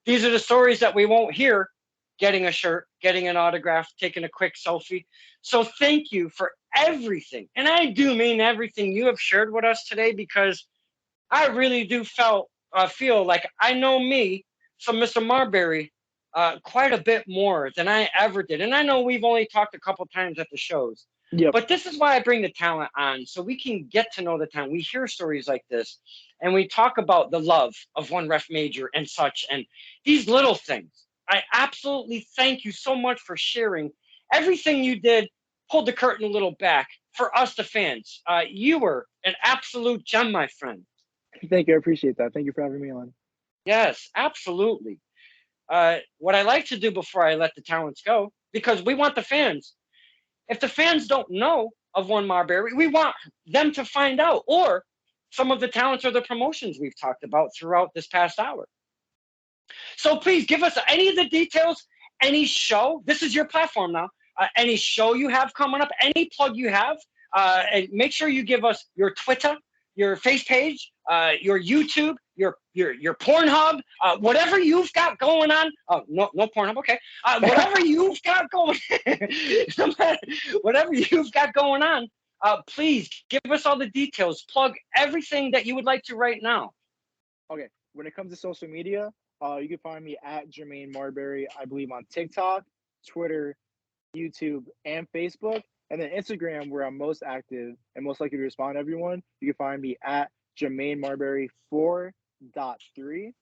Speaker 1: These are the stories that we won't hear. Getting a shirt, getting an autograph, taking a quick selfie. So thank you for everything. And I do mean everything you have shared with us today, because I really do feel like I know me from Mr. Marbury quite a bit more than I ever did. And I know we've only talked a couple times at the shows.
Speaker 2: Yep.
Speaker 1: But this is why I bring the talent on, so we can get to know the talent. We hear stories like this, and we talk about the love of one Ref Major and such, and these little things. I absolutely thank you so much for sharing everything you did. Hold the curtain a little back for us, the fans. You were an absolute gem, my friend.
Speaker 2: Thank you. I appreciate that. Thank you for having me on.
Speaker 1: Yes, absolutely. What I like to do before I let the talents go, because we want the fans. If the fans don't know of one Marbury, we want them to find out, or some of the talents or the promotions we've talked about throughout this past hour. So please give us any of the details, any show. This is your platform now. Any show you have coming up, any plug you have, and make sure you give us your Twitter, your face page, your YouTube, your Pornhub, whatever you've got going on. Oh, no Pornhub, okay. Whatever you've got going, whatever you've got going on, please give us all the details. Plug everything that you would like to right now.
Speaker 2: Okay, when it comes to social media, you can find me at Jermaine Marbury, I believe, on TikTok, Twitter, YouTube, and Facebook. And then Instagram, where I'm most active and most likely to respond to everyone, you can find me at Jermaine Marbury 4.3.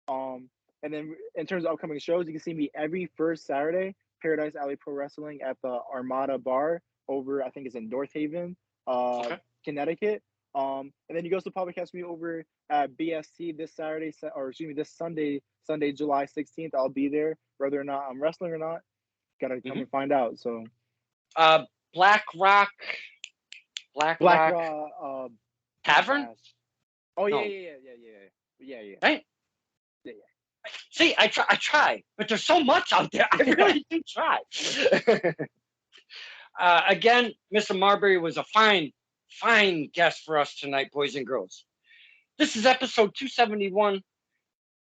Speaker 2: And then in terms of upcoming shows, you can see me every first Saturday, Paradise Alley Pro Wrestling at the Armada Bar over, I think it's in North Haven, Connecticut. And then you can also probably catch me over at BSC this Saturday, or excuse me, this Sunday, July 16th. I'll be there, whether or not I'm wrestling or not. Gotta come and find out. So,
Speaker 1: Black Rock Tavern.
Speaker 2: Oh yeah.
Speaker 1: Right.
Speaker 2: Yeah.
Speaker 1: See, I try, but there's so much out there. I really do try. Again, Mr. Marbury was a fine guest for us tonight, boys and girls. This is episode 271,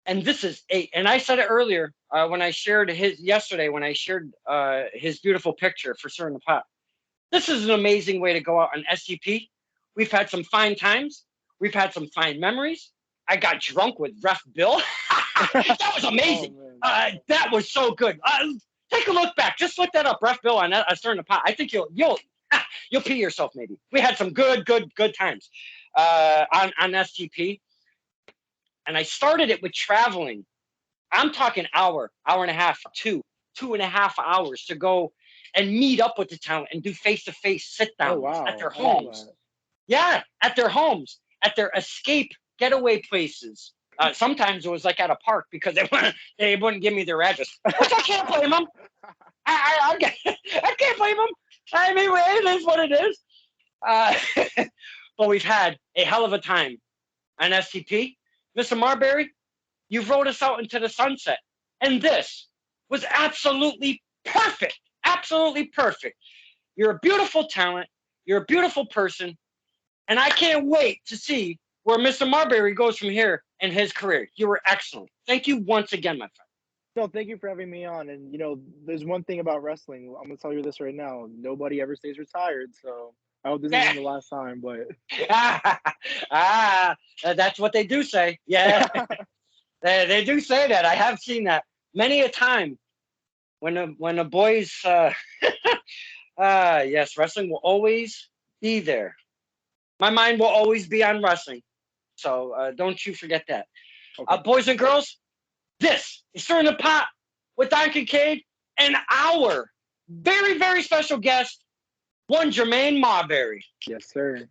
Speaker 1: and this is and I said it earlier when I shared his beautiful picture for Sir in the Pot. This is an amazing way to go out on SCP. We've had some fine times. We've had some fine memories. I got drunk with Ref Bill. That was amazing. That was so good. Take a look back. Just look that up, Ref Bill on Stir in the Pot. I think you'll pee yourself maybe. We had some good times on STP. And I started it with traveling. I'm talking hour and a half, 2.5 hours to go and meet up with the talent and do face-to-face sit-downs
Speaker 2: Oh wow,
Speaker 1: at their
Speaker 2: I love
Speaker 1: homes.
Speaker 2: that.
Speaker 1: Yeah, at their homes, at their escape getaway places. Sometimes it was like at a park because they wouldn't give me their address, which I can't blame them. I can't blame them. I mean, it is what it is. But we've had a hell of a time on STP. Mr. Marbury, you've rode us out into the sunset. And this was absolutely perfect. Absolutely perfect. You're a beautiful talent. You're a beautiful person. And I can't wait to see where Mr. Marbury goes from here in his career. You were excellent. Thank you once again, my friend.
Speaker 2: No, thank you for having me on. And there's one thing about wrestling. I'm gonna tell you this right now. Nobody ever stays retired. So I hope this isn't the last time. But
Speaker 1: That's what they do say. Yeah, they do say that. I have seen that many a time when the boys. Yes, wrestling will always be there. My mind will always be on wrestling. So don't you forget that.
Speaker 2: okay.
Speaker 1: Boys and girls, this is Stirring the Pot with Don Kincaid and our very, very special guest, one Jermaine Marbury.
Speaker 2: Yes, sir.